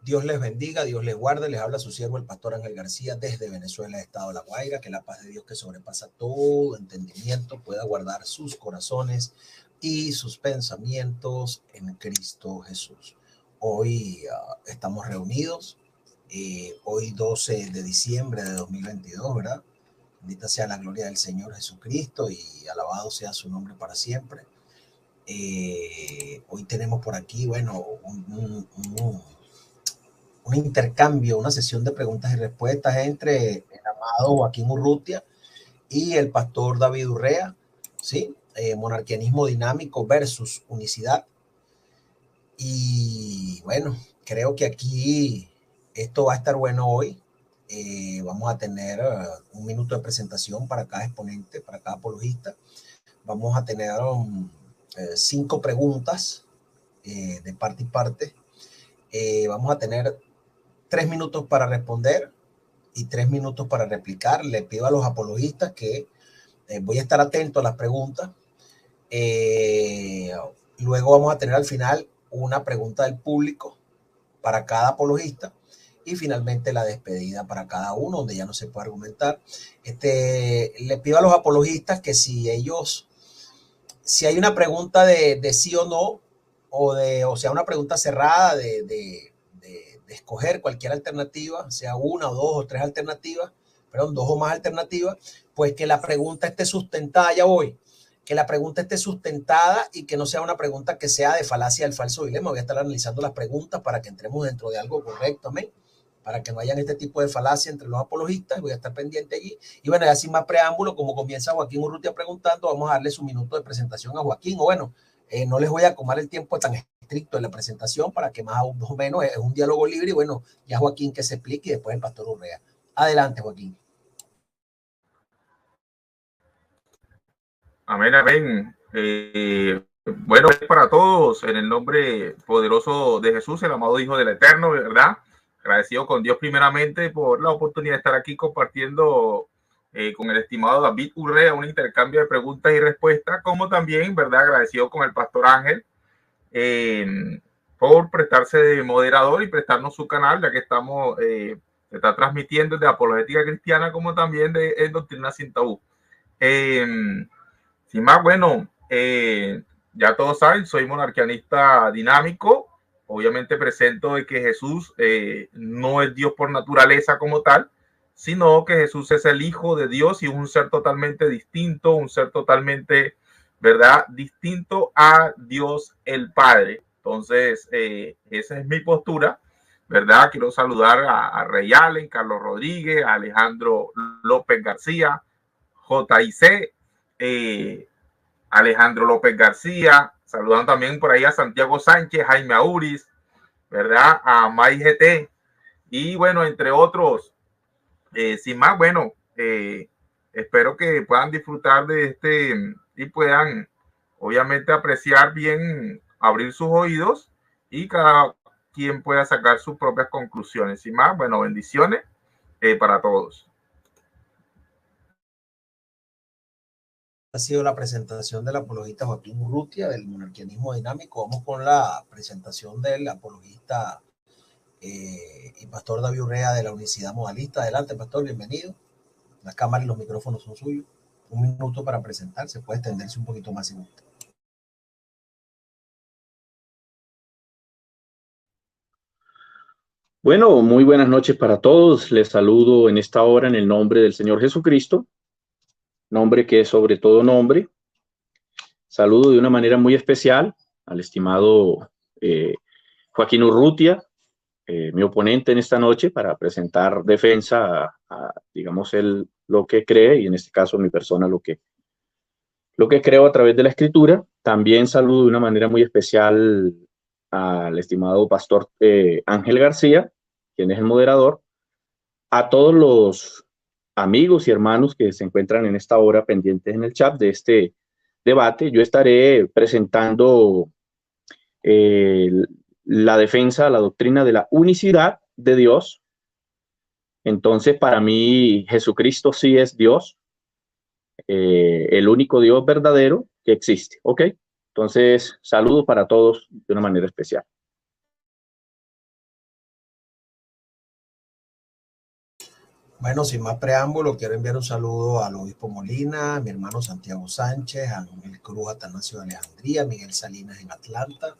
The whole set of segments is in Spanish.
Dios les bendiga, Dios les guarde. Les habla su siervo, el pastor Ángel García, desde Venezuela, estado de La Guaira. Que la paz de Dios, que sobrepasa todo entendimiento, pueda guardar sus corazones y sus pensamientos en Cristo Jesús. Hoy estamos reunidos, hoy 12 de diciembre de 2022, ¿verdad? Bendita sea la gloria del Señor Jesucristo y alabado sea su nombre para siempre. Hoy tenemos por aquí, bueno, un intercambio, una sesión de preguntas y respuestas entre el amado Joaquín Urrutia y el pastor David Urrea, ¿sí? Monarquianismo dinámico versus unicidad. Y bueno, creo que aquí esto va a estar bueno hoy. Vamos a tener un minuto de presentación para cada exponente, para cada apologista. Vamos a tener 5 preguntas de parte y parte. Vamos a tener 3 minutos para responder y 3 minutos para replicar. Le pido a los apologistas que voy a estar atento a las preguntas. Luego vamos a tener al final una pregunta del público para cada apologista y finalmente la despedida para cada uno, donde ya no se puede argumentar. Le pido a los apologistas que si hay una pregunta de sí o no, o sea, una pregunta cerrada de escoger cualquier alternativa, sea una o dos o tres alternativas, perdón, 2 o más alternativas, pues que la pregunta esté sustentada, ya voy, que la pregunta esté sustentada y que no sea una pregunta que sea de falacia del falso dilema. Voy a estar analizando las preguntas para que entremos dentro de algo correcto, amén, para que no hayan este tipo de falacia entre los apologistas. Voy a estar pendiente allí. Y bueno, ya sin más preámbulo, como comienza Joaquín Urrutia preguntando, vamos a darle su minuto de presentación a Joaquín. O bueno, no les voy a tomar el tiempo tan estricto en la presentación para que más o menos es un diálogo libre. Y bueno, ya Joaquín que se explique y después el pastor Urrea. Adelante, Joaquín. Amén, amén. Bueno, para todos, en el nombre poderoso de Jesús, el amado Hijo del Eterno, ¿verdad? Agradecido con Dios primeramente por la oportunidad de estar aquí compartiendo con el estimado David Urrea un intercambio de preguntas y respuestas, como también, ¿verdad? Agradecido con el pastor Ángel por prestarse de moderador y prestarnos su canal, ya que estamos, se está transmitiendo de apologética cristiana como también de doctrina sin tabú. Sin más, bueno, ya todos saben, soy monarquianista dinámico. Obviamente presento de que Jesús no es Dios por naturaleza como tal, sino que Jesús es el Hijo de Dios y un ser totalmente distinto, un ser totalmente, ¿verdad? Distinto a Dios el Padre. Entonces, esa es mi postura, ¿verdad? Quiero saludar a Rey Allen, Carlos Rodríguez, a Alejandro López García, JIC, Alejandro López García, saludando también por ahí a Santiago Sánchez, Jaime Auris, ¿verdad? A May GT y bueno, entre otros. Sin más, bueno, espero que puedan disfrutar de este y puedan obviamente apreciar bien, abrir sus oídos y cada quien pueda sacar sus propias conclusiones. Sin más, bueno, bendiciones para todos. Ha sido la presentación del apologista Joaquín Urrutia del monarquianismo dinámico. Vamos con la presentación del apologista y pastor David Urrea de la Unicidad Modalista. Adelante, pastor, bienvenido. La cámara y los micrófonos son suyos. Un minuto para presentarse, puede extenderse un poquito más si gusta. Bueno, muy buenas noches para todos. Les saludo en esta hora en el nombre del Señor Jesucristo, nombre que es sobre todo nombre. Saludo de una manera muy especial al estimado Joaquín Urrutia, mi oponente en esta noche, para presentar defensa digamos, él lo que cree, y en este caso mi persona lo que creo a través de la Escritura. También saludo de una manera muy especial al estimado pastor Ángel García, quien es el moderador, a todos los amigos y hermanos que se encuentran en esta hora pendientes en el chat de este debate. Yo estaré presentando la defensa, la doctrina de la unicidad de Dios. Entonces, para mí, Jesucristo sí es Dios, el único Dios verdadero que existe. ¿Ok? Entonces, saludo para todos de una manera especial. Bueno, sin más preámbulo, quiero enviar un saludo al obispo Molina, a mi hermano Santiago Sánchez, a Ángel Cruz Atanasio de Alejandría, Miguel Salinas en Atlanta,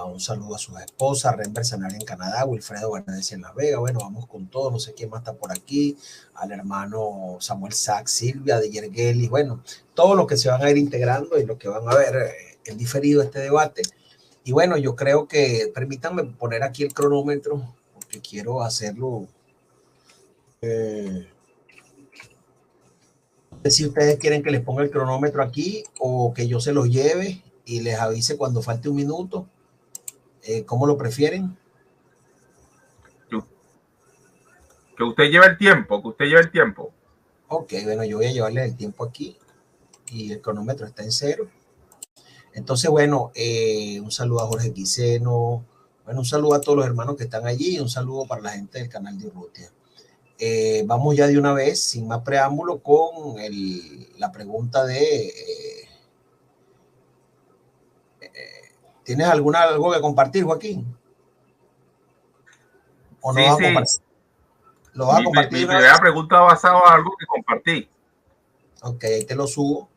un saludo a sus esposas, Renber Sanari en Canadá, Wilfredo Verdecia en La Vega. Bueno, vamos con todo, no sé quién más está por aquí, al hermano Samuel Sack, Silvia de Yergelis, bueno, todos los que se van a ir integrando y los que van a ver en diferido este debate. Y bueno, yo creo que, permítanme poner aquí el cronómetro, porque quiero hacerlo. No sé si ustedes quieren que les ponga el cronómetro aquí o que yo se los lleve y les avise cuando falte un minuto. ¿Cómo lo prefieren? Que usted lleve el tiempo, que usted lleve el tiempo. Ok, bueno, yo voy a llevarle el tiempo aquí y el cronómetro está en 0. Entonces, bueno, un saludo a Jorge Quiseno, bueno, un saludo a todos los hermanos que están allí y un saludo para la gente del canal de Urrutia. Vamos ya de una vez, sin más preámbulo, con la pregunta de... ¿tienes algo que compartir, Joaquín? ¿O no Sí, vas a sí. compartir? ¿Lo vas a compartir? Mi primera pregunta va basada en algo que compartí. Ok, ahí te lo subo,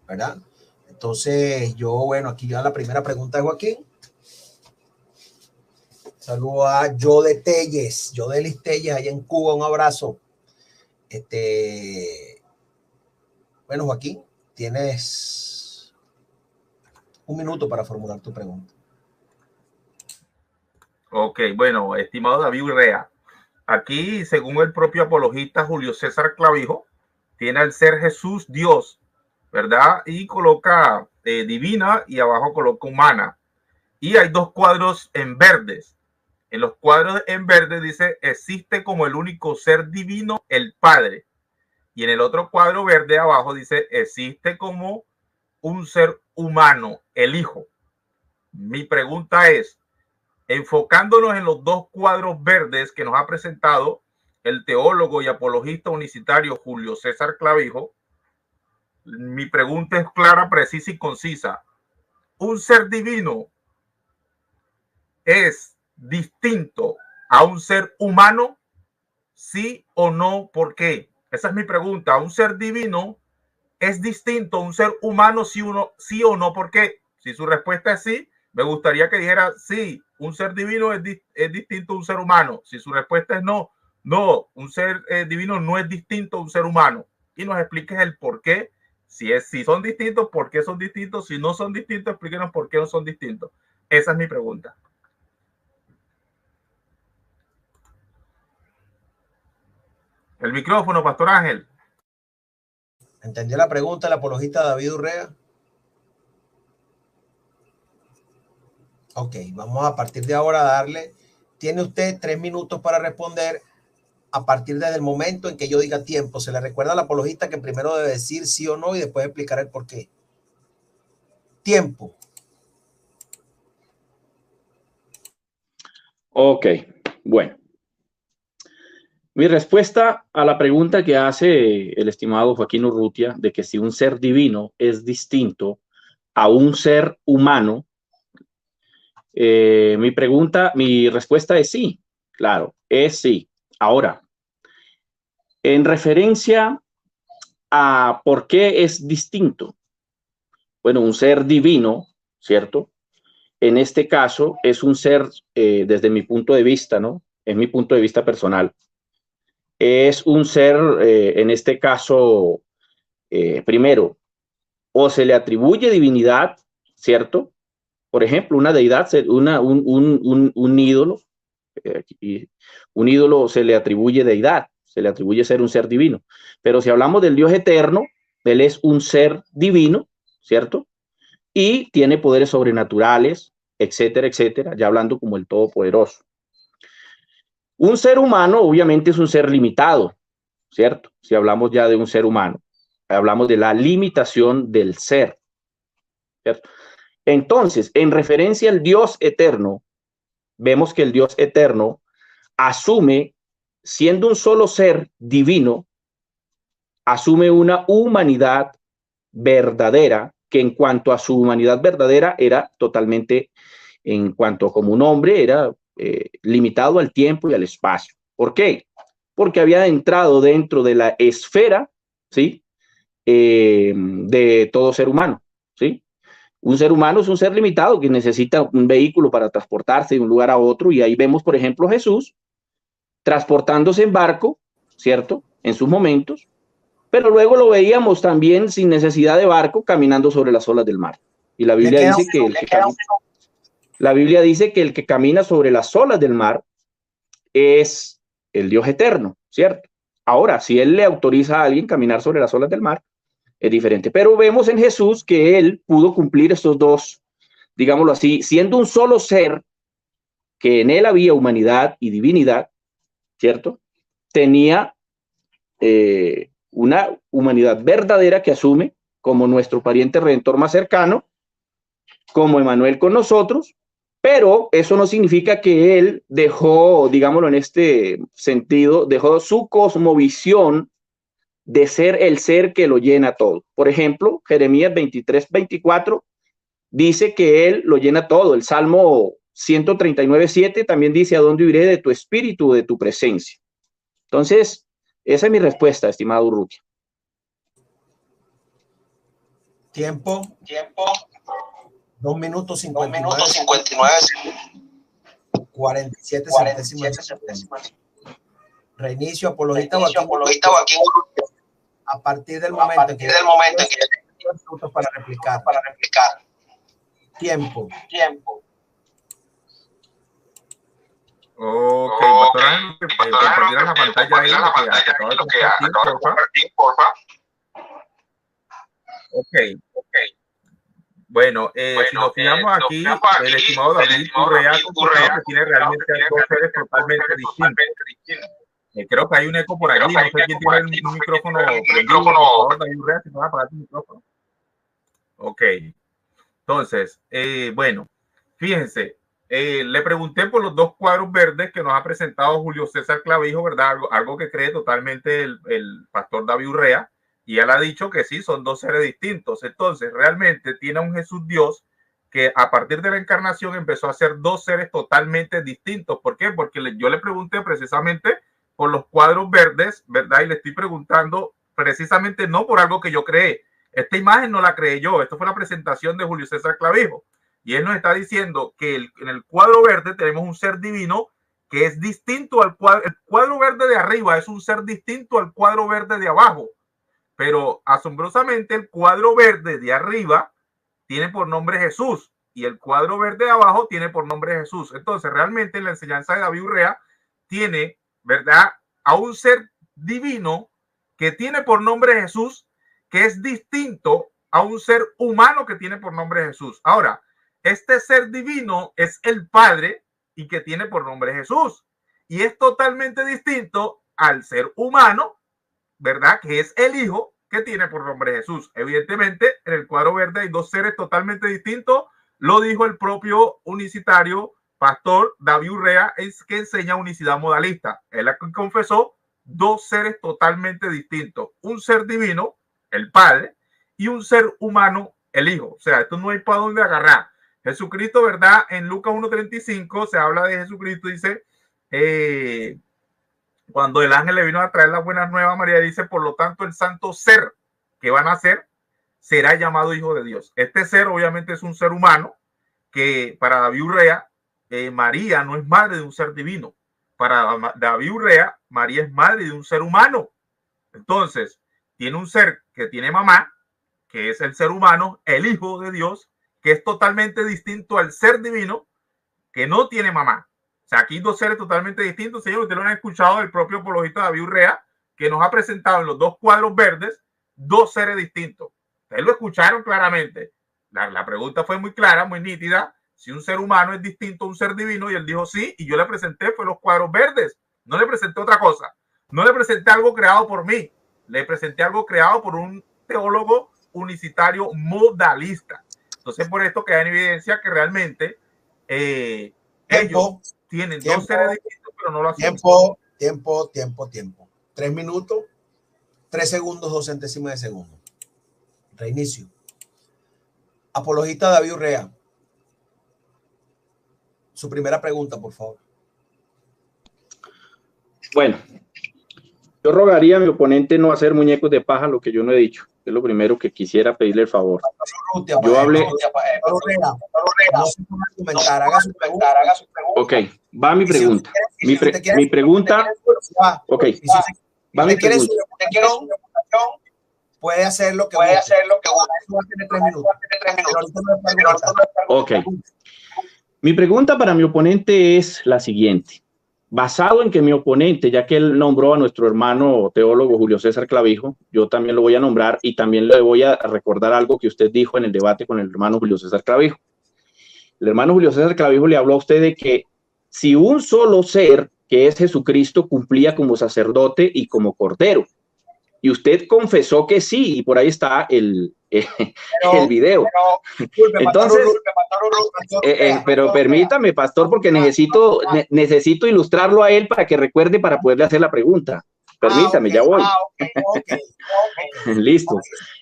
¿verdad? Entonces, yo, bueno, aquí ya la primera pregunta de Joaquín. Saludo a Yodelis Telles, allá en Cuba, un abrazo. Bueno, Joaquín, tienes un minuto para formular tu pregunta. Ok, bueno, estimado David Urrea, aquí, según el propio apologista Julio César Clavijo, tiene al ser Jesús Dios, ¿verdad? Y coloca divina y abajo coloca humana. Y hay dos cuadros en verdes. En los cuadros en verde dice, existe como el único ser divino, el Padre. Y en el otro cuadro verde abajo dice, existe como un ser humano, el Hijo. Mi pregunta es, enfocándonos en los dos cuadros verdes que nos ha presentado el teólogo y apologista unicitario Julio César Clavijo, mi pregunta es clara, precisa y concisa. ¿Un ser divino es distinto a un ser humano? ¿Sí o no? ¿Por qué? Esa es mi pregunta. ¿Un ser divino es distinto a un ser humano? ¿Sí o no? ¿Por qué? Si su respuesta es sí, me gustaría que dijera sí, un ser divino es distinto a un ser humano. Si su respuesta es no, un ser divino no es distinto a un ser humano. Y nos expliques el por qué. Si son distintos, ¿por qué son distintos? Si no son distintos, explíquenos por qué no son distintos. Esa es mi pregunta. El micrófono, Pastor Ángel. ¿Entendió la pregunta del apologista David Urrea? Ok, vamos a partir de ahora a darle. Tiene usted 3 minutos para responder a partir del momento en que yo diga tiempo. Se le recuerda al apologista que primero debe decir sí o no y después explicar el por qué. Tiempo. Ok, bueno. Mi respuesta a la pregunta que hace el estimado Joaquín Urrutia de que si un ser divino es distinto a un ser humano, mi respuesta es sí, claro, es sí. Ahora, en referencia a por qué es distinto, bueno, un ser divino, ¿cierto? En este caso es un ser, desde mi punto de vista, ¿no? Es mi punto de vista personal. Es un ser, en este caso, primero, o se le atribuye divinidad, ¿cierto? Por ejemplo, una deidad, un ídolo, un ídolo se le atribuye deidad, se le atribuye ser un ser divino. Pero si hablamos del Dios eterno, él es un ser divino, ¿cierto? Y tiene poderes sobrenaturales, etcétera, etcétera, ya hablando como el Todopoderoso. Un ser humano, obviamente, es un ser limitado, ¿cierto? Si hablamos ya de un ser humano, hablamos de la limitación del ser, ¿cierto? Entonces, en referencia al Dios eterno, vemos que el Dios eterno asume, siendo un solo ser divino, asume una humanidad verdadera, que en cuanto a su humanidad verdadera era totalmente, en cuanto como un hombre, era limitado al tiempo y al espacio. ¿Por qué? porque había entrado dentro de la esfera, ¿sí? De todo ser humano, ¿sí? Un ser humano es un ser limitado que necesita un vehículo para transportarse de un lugar a otro, y ahí vemos, por ejemplo, Jesús transportándose en barco, ¿cierto? En sus momentos, pero luego lo veíamos también sin necesidad de barco caminando sobre las olas del mar. Y la Biblia dice que el que camina sobre las olas del mar es el Dios eterno, ¿cierto? Ahora, si él le autoriza a alguien caminar sobre las olas del mar, es diferente. Pero vemos en Jesús que él pudo cumplir estos dos, digámoslo así, siendo un solo ser, que en él había humanidad y divinidad, ¿cierto? Tenía una humanidad verdadera que asume como nuestro pariente redentor más cercano, como Emmanuel con nosotros, pero eso no significa que él dejó, digámoslo en este sentido, dejó su cosmovisión de ser el ser que lo llena todo. Por ejemplo, Jeremías 23:24 dice que él lo llena todo. El Salmo 139:7 también dice: ¿a dónde iré de tu espíritu, de tu presencia? Entonces, esa es mi respuesta, estimado Urrutia. Tiempo. 2 minutos 59. 47 centésimas. Reinicio, apologista Joaquín. A partir del momento en que minutos para replicar. Tiempo. Ok, pastora, compartir la pantalla ahí, lo que acabo de compartir, porfa. Ok. Bueno, si nos fijamos aquí, el estimado David Urrea que tiene realmente dos seres totalmente distintos. Creo que hay un eco por allí, no sé quién tiene el micrófono prendido, por favor, David Urrea, si no va a apagar tu micrófono. Ok, entonces, bueno, fíjense, le pregunté por los dos cuadros verdes que nos ha presentado Julio César Clavijo, ¿verdad? Algo que cree totalmente el pastor David Urrea, y él ha dicho que sí, son dos seres distintos. Entonces, realmente tiene un Jesús Dios que a partir de la encarnación empezó a ser dos seres totalmente distintos. ¿Por qué? Porque yo le pregunté precisamente por los cuadros verdes, ¿verdad? Y le estoy preguntando precisamente no por algo que yo creé. Esta imagen no la creé yo, esto fue la presentación de Julio César Clavijo. Y él nos está diciendo que en el cuadro verde tenemos un ser divino que es distinto al cuadro. El cuadro verde de arriba es un ser distinto al cuadro verde de abajo. Pero asombrosamente el cuadro verde de arriba tiene por nombre Jesús y el cuadro verde de abajo tiene por nombre Jesús. Entonces realmente la enseñanza de David Urrea tiene, ¿verdad?, a un ser divino que tiene por nombre Jesús, que es distinto a un ser humano que tiene por nombre Jesús. Ahora, este ser divino es el Padre y que tiene por nombre Jesús. Y es totalmente distinto al ser humano, ¿verdad?, que es el Hijo que tiene por nombre Jesús. Evidentemente, en el cuadro verde hay dos seres totalmente distintos. Lo dijo el propio unicitario pastor David Urrea, es que enseña unicidad modalista. Él confesó dos seres totalmente distintos. Un ser divino, el Padre, y un ser humano, el Hijo. O sea, esto no hay para dónde agarrar. Jesucristo, ¿verdad? En Lucas 1:35 se habla de Jesucristo, dice... cuando el ángel le vino a traer las buenas nuevas, María dice: por lo tanto, el santo ser que van a nacer será llamado Hijo de Dios. Este ser obviamente es un ser humano que para David Urrea, María no es madre de un ser divino. Para David Urrea, María es madre de un ser humano. Entonces, tiene un ser que tiene mamá, que es el ser humano, el Hijo de Dios, que es totalmente distinto al ser divino, que no tiene mamá. O sea, aquí dos seres totalmente distintos. Señor, ustedes lo han escuchado del propio apologista David Urrea, que nos ha presentado en los dos cuadros verdes dos seres distintos. Ustedes lo escucharon claramente. La pregunta fue muy clara, muy nítida. Si un ser humano es distinto a un ser divino, y él dijo sí, y yo le presenté fue los cuadros verdes. No le presenté otra cosa. No le presenté algo creado por mí. Le presenté algo creado por un teólogo unicitario modalista. Entonces, por esto queda en evidencia que realmente ellos tienen dos seres distintos, pero no lo hacen. Tiempo. 3 minutos, 3 segundos, 2 centésimas de segundo. Reinicio. Apologista David Urrea. Su primera pregunta, por favor. Bueno, Yo rogaría a mi oponente no hacer muñecos de paja, lo que yo no he dicho. Es lo primero que quisiera pedirle el favor. Yo hablé. Ok, va mi pregunta. Mi pregunta. Ok, va mi pregunta. Puede hacer lo que Ok. Mi pregunta para mi oponente es la siguiente. Basado en que mi oponente, ya que él nombró a nuestro hermano teólogo Julio César Clavijo, yo también lo voy a nombrar y también le voy a recordar algo que usted dijo en el debate con el hermano Julio César Clavijo. El hermano Julio César Clavijo le habló a usted de que si un solo ser, que es Jesucristo, cumplía como sacerdote y como cordero. Y usted confesó que sí, y por ahí está el video. Entonces, pero permítame, pastor, porque necesito ilustrarlo a él para que recuerde para poderle hacer la pregunta. Permítame, ya voy. Listo.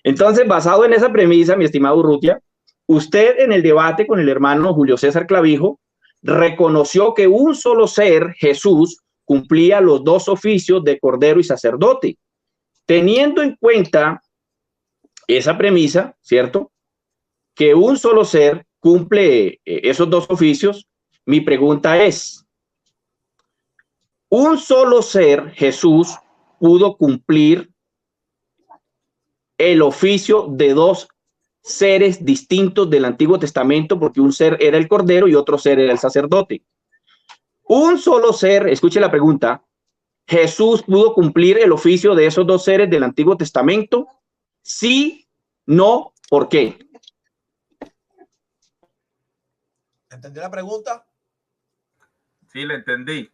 Entonces, basado en esa premisa, mi estimado Urrutia, usted en el debate con el hermano Julio César Clavijo reconoció que un solo ser, Jesús, cumplía los dos oficios de cordero y sacerdote. Teniendo en cuenta esa premisa, ¿cierto? Que un solo ser cumple esos dos oficios, mi pregunta es, ¿un solo ser, Jesús, pudo cumplir el oficio de dos seres distintos del Antiguo Testamento? Porque un ser era el cordero y otro ser era el sacerdote. Un solo ser, escuche la pregunta, ¿Jesús pudo cumplir el oficio de esos dos seres del Antiguo Testamento? Sí, no, ¿por qué? ¿Entendió la pregunta? Sí, la entendí.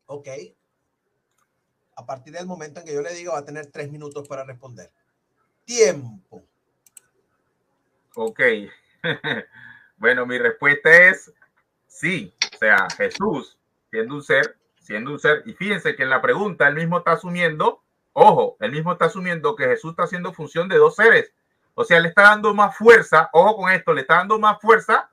Ok. A partir del momento en que yo le diga, va a tener 3 minutos para responder. Tiempo. Ok. Bueno, mi respuesta es sí. O sea, Jesús, siendo un ser, y fíjense que en la pregunta él mismo está asumiendo, ojo, él mismo está asumiendo que Jesús está haciendo función de dos seres. O sea, le está dando más fuerza, ojo con esto, le está dando más fuerza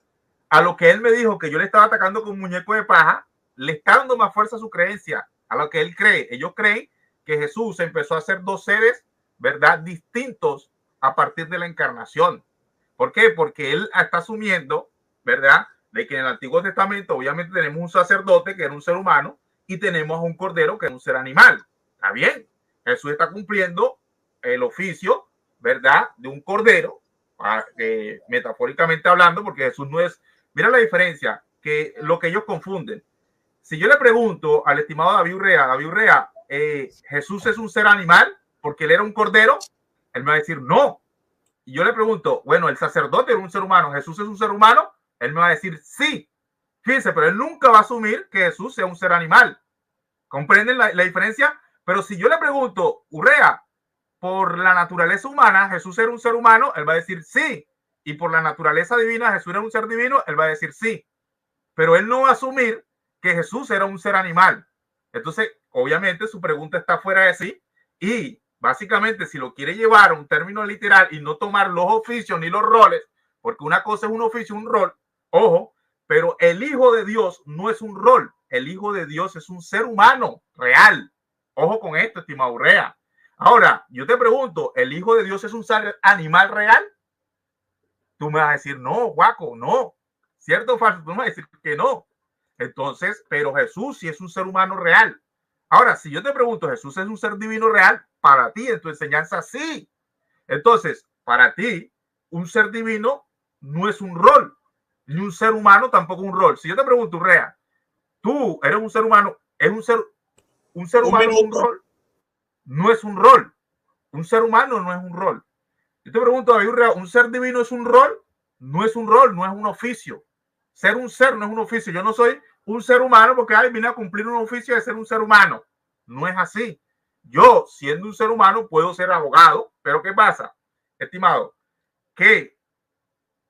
a lo que él me dijo que yo le estaba atacando con un muñeco de paja, le está dando más fuerza a su creencia, a lo que él cree. Ellos creen que Jesús empezó a ser dos seres, ¿verdad?, distintos a partir de la encarnación. ¿Por qué? Porque él está asumiendo, ¿verdad?, de que en el Antiguo Testamento obviamente tenemos un sacerdote que era un ser humano y tenemos a un cordero que era un ser animal. Está bien, Jesús está cumpliendo el oficio, ¿verdad?, de un cordero, metafóricamente hablando, porque Jesús no es... Mira la diferencia, que lo que ellos confunden. Si yo le pregunto al estimado David Urrea, ¿Jesús es un ser animal porque él era un cordero? Él me va a decir no. Y yo le pregunto, bueno, el sacerdote era un ser humano, ¿Jesús es un ser humano? Él me va a decir sí. Fíjense, pero él nunca va a asumir que Jesús sea un ser animal. ¿Comprenden la diferencia? Pero si yo le pregunto, Urrea, por la naturaleza humana, ¿Jesús era un ser humano? Él va a decir sí. Y por la naturaleza divina, ¿Jesús era un ser divino? Él va a decir sí. Pero él no va a asumir que Jesús era un ser animal. Entonces, obviamente, su pregunta está fuera de sí. Y básicamente, si lo quiere llevar a un término literal y no tomar los oficios ni los roles, porque una cosa es un oficio, un rol, ojo, pero el Hijo de Dios no es un rol. El Hijo de Dios es un ser humano real. Ojo con esto, estimado Urrea. Ahora, yo te pregunto, ¿el Hijo de Dios es un ser animal real? Tú me vas a decir, no, guaco, no. ¿Cierto o falso? Tú me vas a decir que no. Entonces, pero Jesús sí es un ser humano real. Ahora, si yo te pregunto, ¿Jesús es un ser divino real? Para ti, en tu enseñanza, sí. Entonces, para ti, un ser divino no es un rol, ni un ser humano tampoco un rol. Si yo te pregunto, Urrea, tú eres un ser humano, ¿es un ser humano es un rol? No es un rol. Un ser humano no es un rol. Yo te pregunto, David Urrea, ¿un ser divino es un rol? No es un rol, no es un oficio. Ser un ser no es un oficio. Yo no soy un ser humano porque vine a cumplir un oficio de ser un ser humano. No es así. Yo, siendo un ser humano, puedo ser abogado, pero ¿qué pasa, estimado? Que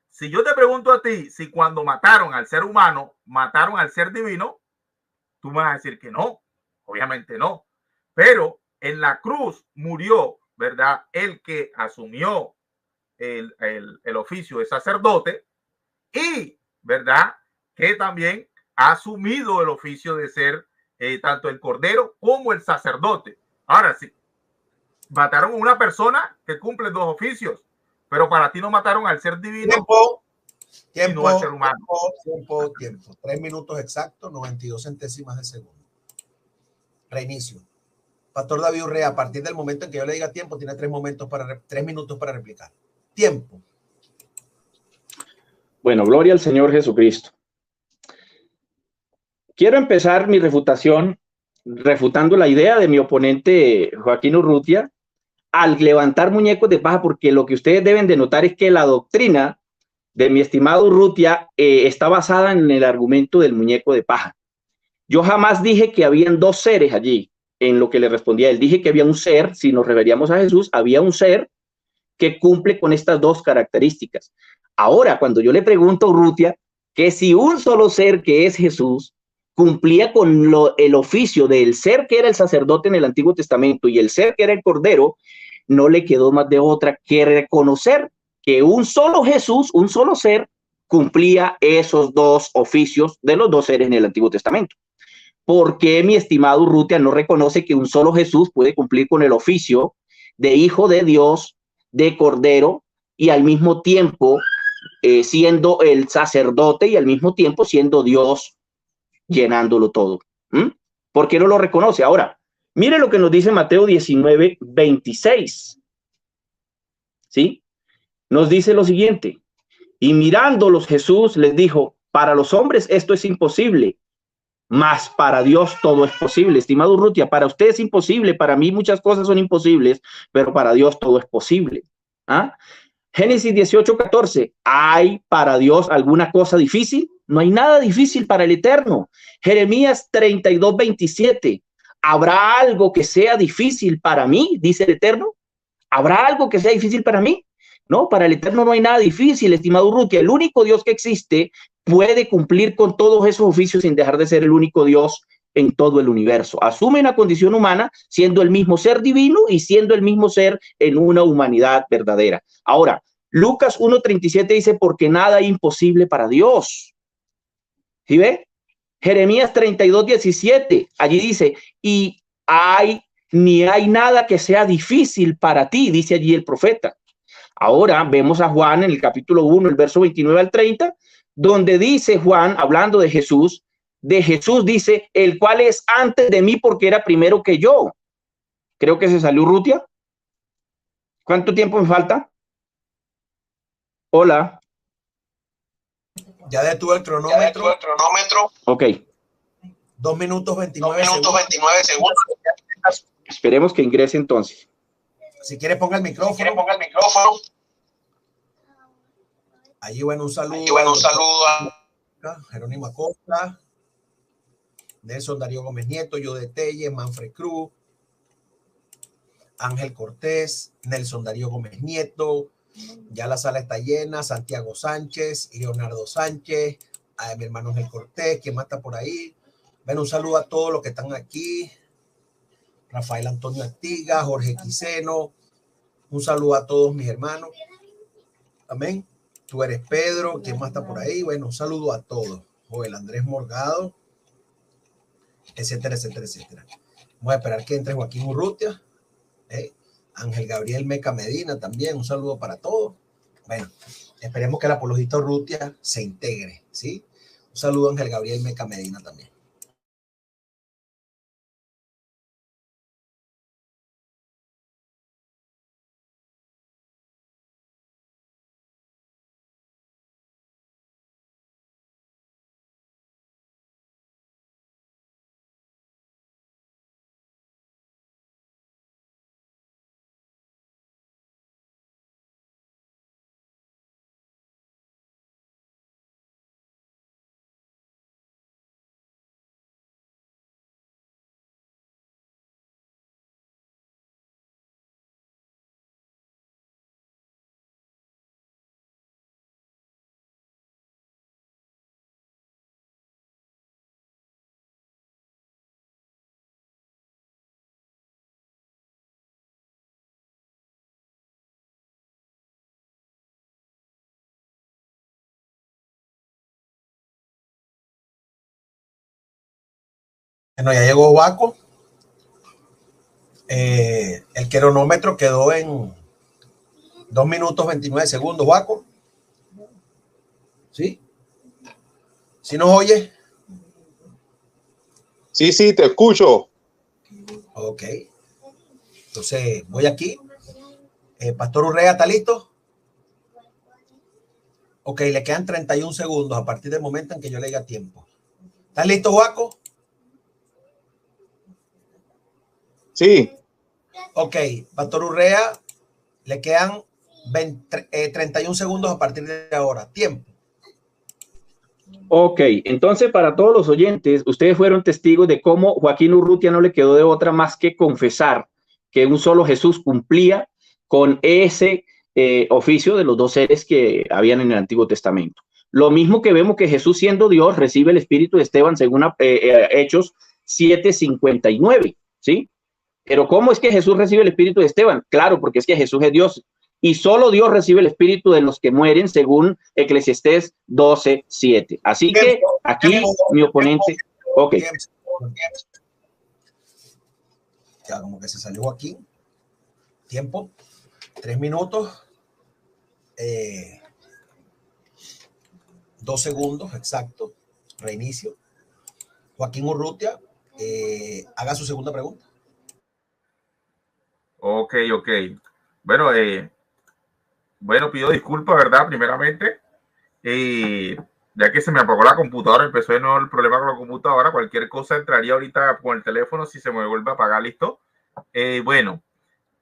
si yo te pregunto a ti si cuando mataron al ser humano, mataron al ser divino, tú me vas a decir que no. Obviamente no. Pero en la cruz murió, ¿verdad?, el que asumió el oficio de sacerdote y, ¿verdad?, que también ha asumido el oficio de ser tanto el cordero como el sacerdote. Ahora sí, mataron a una persona que cumple dos oficios, pero para ti no mataron al ser divino, sino al ser humano. Tiempo. 3 minutos exactos, 92 centésimas de segundo. Reinicio. Pastor David Urrea, a partir del momento en que yo le diga tiempo, tiene 3 minutos para replicar. Tiempo. Bueno, gloria al Señor Jesucristo. Quiero empezar mi refutación refutando la idea de mi oponente Joaquín Urrutia al levantar muñecos de paja, porque lo que ustedes deben de notar es que la doctrina de mi estimado Urrutia está basada en el argumento del muñeco de paja. Yo jamás dije que habían dos seres allí, en lo que le respondía él. Dije que había un ser, si nos referíamos a Jesús, había un ser que cumple con estas dos características. Ahora, cuando yo le pregunto a Urrutia que si un solo ser, que es Jesús, cumplía con el oficio del ser que era el sacerdote en el Antiguo Testamento y el ser que era el Cordero, no le quedó más de otra que reconocer que un solo Jesús, un solo ser, cumplía esos dos oficios de los dos seres en el Antiguo Testamento. ¿Por qué mi estimado Urrutia no reconoce que un solo Jesús puede cumplir con el oficio de Hijo de Dios, de Cordero, y al mismo tiempo siendo el sacerdote y al mismo tiempo siendo Dios, llenándolo todo? ¿Por qué no lo reconoce? Ahora, mire lo que nos dice Mateo 19:26. ¿Sí? Nos dice lo siguiente: y mirándolos Jesús les dijo, para los hombres esto es imposible, mas para Dios todo es posible. Estimado Urrutia, para usted es imposible, para mí muchas cosas son imposibles, pero para Dios todo es posible. ¿Ah? Génesis 18:14, ¿hay para Dios alguna cosa difícil? No hay nada difícil para el Eterno. Jeremías 32:27, ¿habrá algo que sea difícil para mí? Dice el Eterno. ¿Habrá algo que sea difícil para mí? No, para el Eterno no hay nada difícil, estimado Urrutia. El único Dios que existe puede cumplir con todos esos oficios sin dejar de ser el único Dios en todo el universo. Asume una condición humana siendo el mismo ser divino y siendo el mismo ser en una humanidad verdadera. Ahora, Lucas 1:37 dice, porque nada es imposible para Dios. ¿Sí ve? Jeremías 32:17, allí dice, y ni hay nada que sea difícil para ti, dice allí el profeta. Ahora vemos a Juan en el capítulo 1, el verso 29 al 30, donde dice Juan, hablando de Jesús dice, el cual es antes de mí porque era primero que yo. Creo que se salió Urrutia. ¿Cuánto tiempo me falta? Hola. Ya detuve el cronómetro. Ok. 2 minutos 29 segundos. Esperemos que ingrese entonces. Si quiere ponga el micrófono. Allí, bueno, un saludo a Jerónimo Acosta, Nelson Darío Gómez Nieto, Yo de Telle, Manfred Cruz, Ángel Cortés, Nelson Darío Gómez Nieto. Ya la sala está llena. Santiago Sánchez, Leonardo Sánchez, a mi hermano Ángel Cortés, ¿quién más está por ahí? Bueno, un saludo a todos los que están aquí. Rafael Antonio Artiga, Jorge Quiseno. Un saludo a todos mis hermanos. Amén. Tú eres Pedro, ¿quién más está por ahí? Bueno, un saludo a todos. Joel Andrés Morgado, etcétera, etcétera, etcétera. Voy a esperar que entre Joaquín Urrutia. Ángel Gabriel Meca Medina también, un saludo para todos. Bueno, esperemos que el apologista Urrutia se integre, ¿sí? Un saludo a Ángel Gabriel Meca Medina también. Bueno, ya llegó Waco. El cronómetro quedó en 2 minutos 29 segundos, Waco. ¿Sí? ¿Sí nos oye? Sí, sí, te escucho. Ok. Entonces, voy aquí. Pastor Urrea, ¿está listo? Ok, le quedan 31 segundos a partir del momento en que yo le diga tiempo. ¿Estás listo, Waco? Sí. Ok, Pastor Urrea, le quedan 31 segundos a partir de ahora. Tiempo. Ok, entonces para todos los oyentes, ustedes fueron testigos de cómo Joaquín Urrutia no le quedó de otra más que confesar que un solo Jesús cumplía con ese oficio de los dos seres que habían en el Antiguo Testamento. Lo mismo que vemos que Jesús, siendo Dios, recibe el espíritu de Esteban según Hechos 7:59, ¿sí? Pero ¿cómo es que Jesús recibe el espíritu de Esteban? Claro, porque es que Jesús es Dios. Y solo Dios recibe el espíritu de los que mueren, según Eclesiastés 12:7. Así que aquí mi oponente... Ok. Ya como que se salió aquí. Tiempo. 3 minutos. 2 segundos, exacto. Reinicio. Joaquín Urrutia, haga su segunda pregunta. Ok. Bueno, bueno, pido disculpas, ¿verdad? Primeramente, ya que se me apagó la computadora, empezó de nuevo el problema con la computadora. Cualquier cosa entraría ahorita con el teléfono si se me vuelve a apagar, listo. Bueno,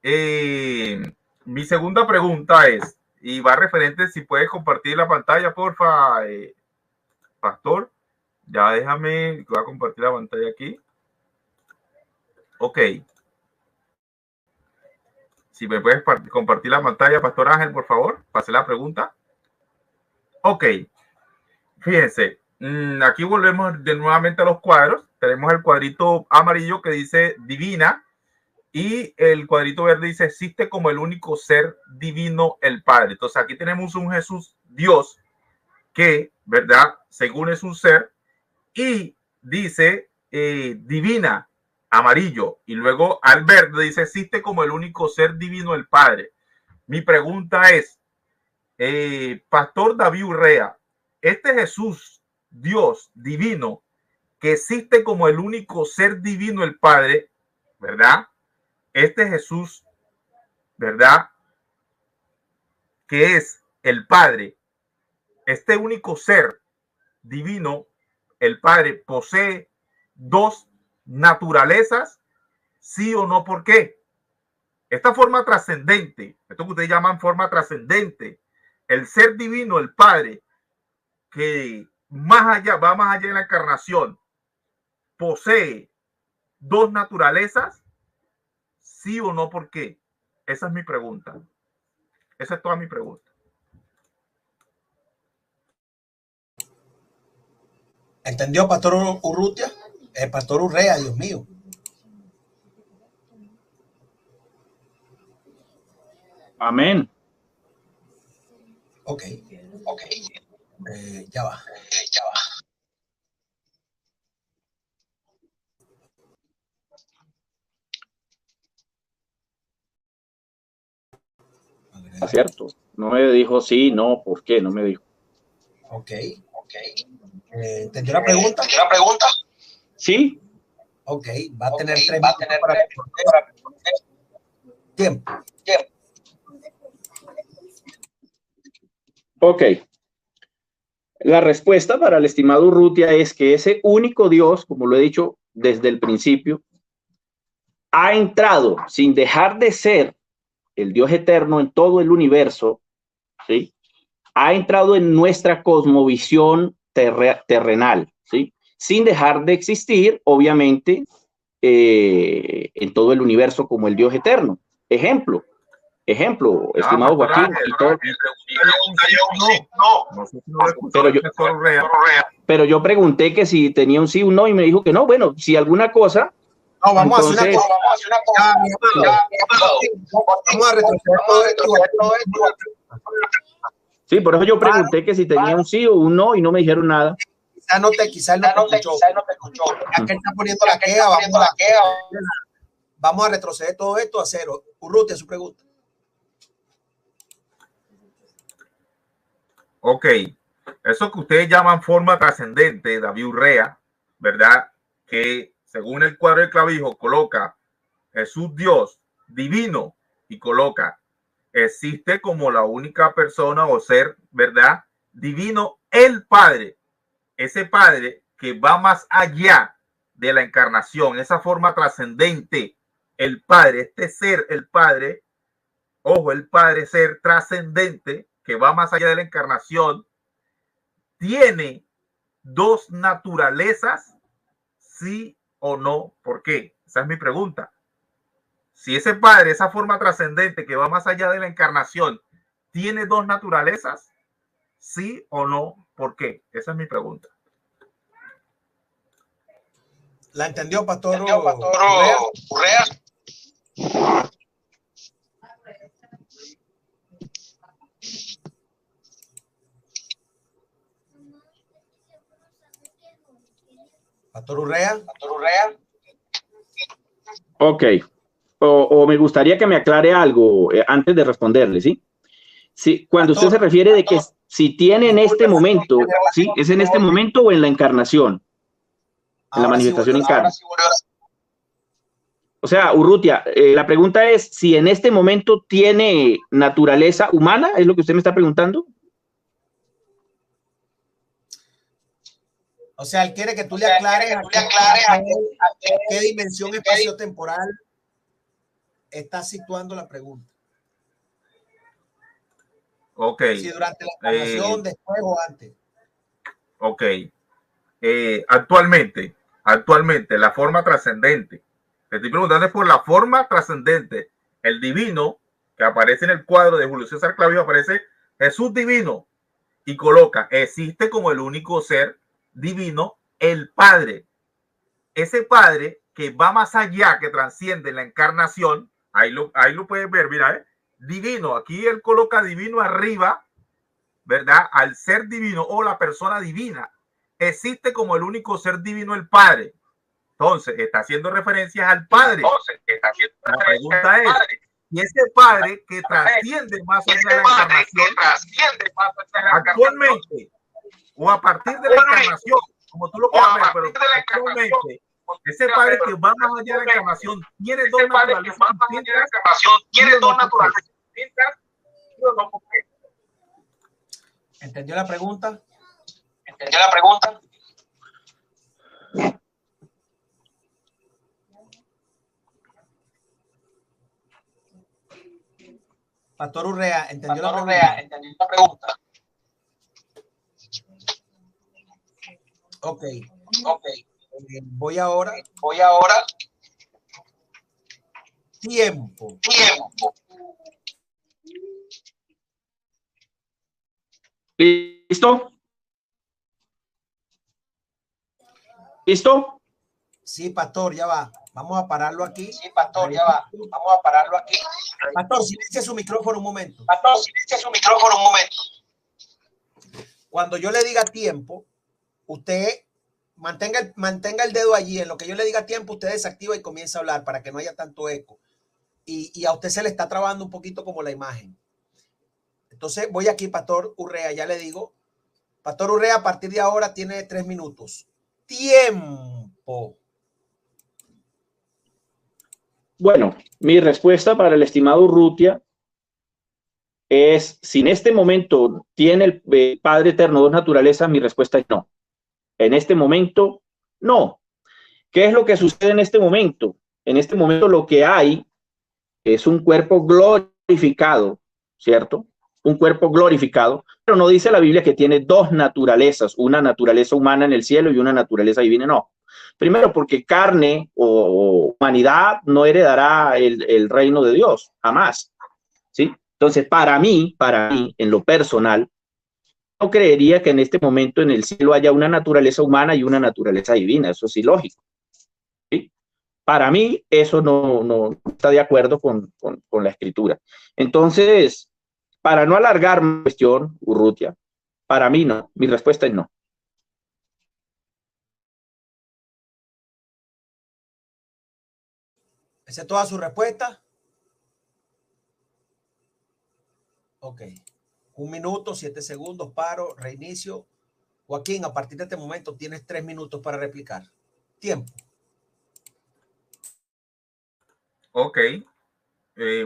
mi segunda pregunta es, y va referente, si puedes compartir la pantalla, porfa, Pastor. Ya déjame, voy a compartir la pantalla aquí. Ok. Si me puedes compartir la pantalla, Pastor Ángel, por favor, pase la pregunta. Ok. Fíjense, aquí volvemos nuevamente a los cuadros. Tenemos el cuadrito amarillo que dice divina y el cuadrito verde dice existe como el único ser divino, el Padre. Entonces aquí tenemos un Jesús, Dios, que, ¿verdad? Según es un ser, y dice divina, amarillo, y luego al verde dice existe como el único ser divino, el Padre. Mi pregunta es, Pastor David Urrea, este Jesús, Dios divino, que existe como el único ser divino, el Padre, ¿verdad? Este Jesús, ¿verdad? Que es el Padre, este único ser divino, el Padre, posee dos naturalezas, sí o no, ¿por qué? Esta forma trascendente, esto que ustedes llaman forma trascendente, el ser divino, el Padre, que más allá, va más allá de la encarnación, posee dos naturalezas, sí o no, ¿por qué? Esa es mi pregunta. Esa es toda mi pregunta. ¿Entendió, Pastor Urrutia? Pastor Urrea, Dios mío. Amén. Ok. Ya va. Es cierto. No me dijo sí, no, ¿por qué? No me dijo. Ok. ¿Entendió la pregunta? Sí. Ok, va a tener 3 minutos para responder. Tiempo. Ok. La respuesta para el estimado Urrutia es que ese único Dios, como lo he dicho desde el principio, ha entrado sin dejar de ser el Dios eterno en todo el universo, ¿sí? Ha entrado en nuestra cosmovisión terrenal, ¿sí? Sin dejar de existir, obviamente, en todo el universo como el Dios eterno. Ejemplo, estimado Joaquín. Pero yo pregunté que si tenía un sí o un no y me dijo que no. Bueno, si alguna cosa... No, vamos a hacer una cosa. Vamos a retroceder todo esto. Sí, por eso yo pregunté que si tenía un sí o un no y no me dijeron nada. quizá él no te escuchó. Ya que está poniendo la queja, vamos a retroceder todo esto a cero. Urrutia, su pregunta. Ok, eso que ustedes llaman forma trascendente, David Urrea, ¿verdad? Que según el cuadro de clavijo coloca Jesús Dios divino y coloca existe como la única persona o ser, ¿verdad? Divino, el Padre, ese Padre que va más allá de la encarnación, esa forma trascendente, el Padre, este ser, el Padre, ojo, el Padre, ser trascendente, que va más allá de la encarnación, tiene dos naturalezas, sí o no. ¿Por qué? Esa es mi pregunta. Si ese Padre, esa forma trascendente que va más allá de la encarnación, tiene dos naturalezas, sí o no, ¿por qué? Esa es mi pregunta. ¿La entendió, Pastor Urrea? Pastor Urrea. Ok. O me gustaría que me aclare algo antes de responderle, ¿sí? Sí, cuando usted se refiere de que si tiene en este momento, ¿sí? ¿Es en este momento o en la encarnación? En la manifestación en carne. O sea, Urrutia, la pregunta es si en este momento tiene naturaleza humana, ¿es lo que usted me está preguntando? O sea, él quiere que tú le aclares a qué dimensión espaciotemporal está situando la pregunta. Ok. Si durante la encarnación, después o antes. Ok. Actualmente, la forma trascendente. Te estoy preguntando por la forma trascendente. El divino, que aparece en el cuadro de Julio César Clavijo, aparece Jesús divino y coloca, existe como el único ser divino, el Padre. Ese Padre que va más allá, que trasciende la encarnación, ahí lo puedes ver, mira, divino, aquí él coloca divino arriba, ¿verdad? Al ser divino o la persona divina. Existe como el único ser divino el Padre. Entonces, está haciendo referencias al Padre. La pregunta es, ¿y ese Padre que trasciende más allá de la encarnación, actualmente o a partir de la encarnación, como tú lo quieras ver, pero actualmente, ese Padre que va más allá de la encarnación tiene dos naturalezas distintas? ¿Entendió la pregunta? Pastor Urrea, ¿entendió la pregunta? Ok. Voy ahora. Tiempo. ¿Listo? ¿Listo? Sí, pastor, ya va. Vamos a pararlo aquí. Pastor, silencia su micrófono un momento. Cuando yo le diga tiempo, usted mantenga el dedo allí. En lo que yo le diga tiempo, usted desactiva y comienza a hablar para que no haya tanto eco. Y a usted se le está trabando un poquito como la imagen. Entonces voy aquí, Pastor Urrea, ya le digo. Pastor Urrea, a partir de ahora tiene 3 minutos. Tiempo. Bueno, mi respuesta para el estimado Urrutia es, si en este momento tiene el Padre Eterno dos naturalezas, mi respuesta es no. En este momento, no. ¿Qué es lo que sucede en este momento? En este momento lo que hay es un cuerpo glorificado, ¿cierto? Un cuerpo glorificado, pero no dice la Biblia que tiene dos naturalezas, una naturaleza humana en el cielo y una naturaleza divina, no. Primero, porque carne o humanidad no heredará el reino de Dios, jamás, ¿sí? Entonces, para mí, en lo personal, no creería que en este momento en el cielo haya una naturaleza humana y una naturaleza divina, eso es ilógico, ¿sí? Para mí, eso no está de acuerdo con la escritura. Entonces, para no alargar la cuestión, Urrutia, para mí no, mi respuesta es no. ¿Esa es toda su respuesta? Ok. 1 minuto, 7 segundos, paro, reinicio. Joaquín, a partir de este momento tienes 3 minutos para replicar. Tiempo. Ok.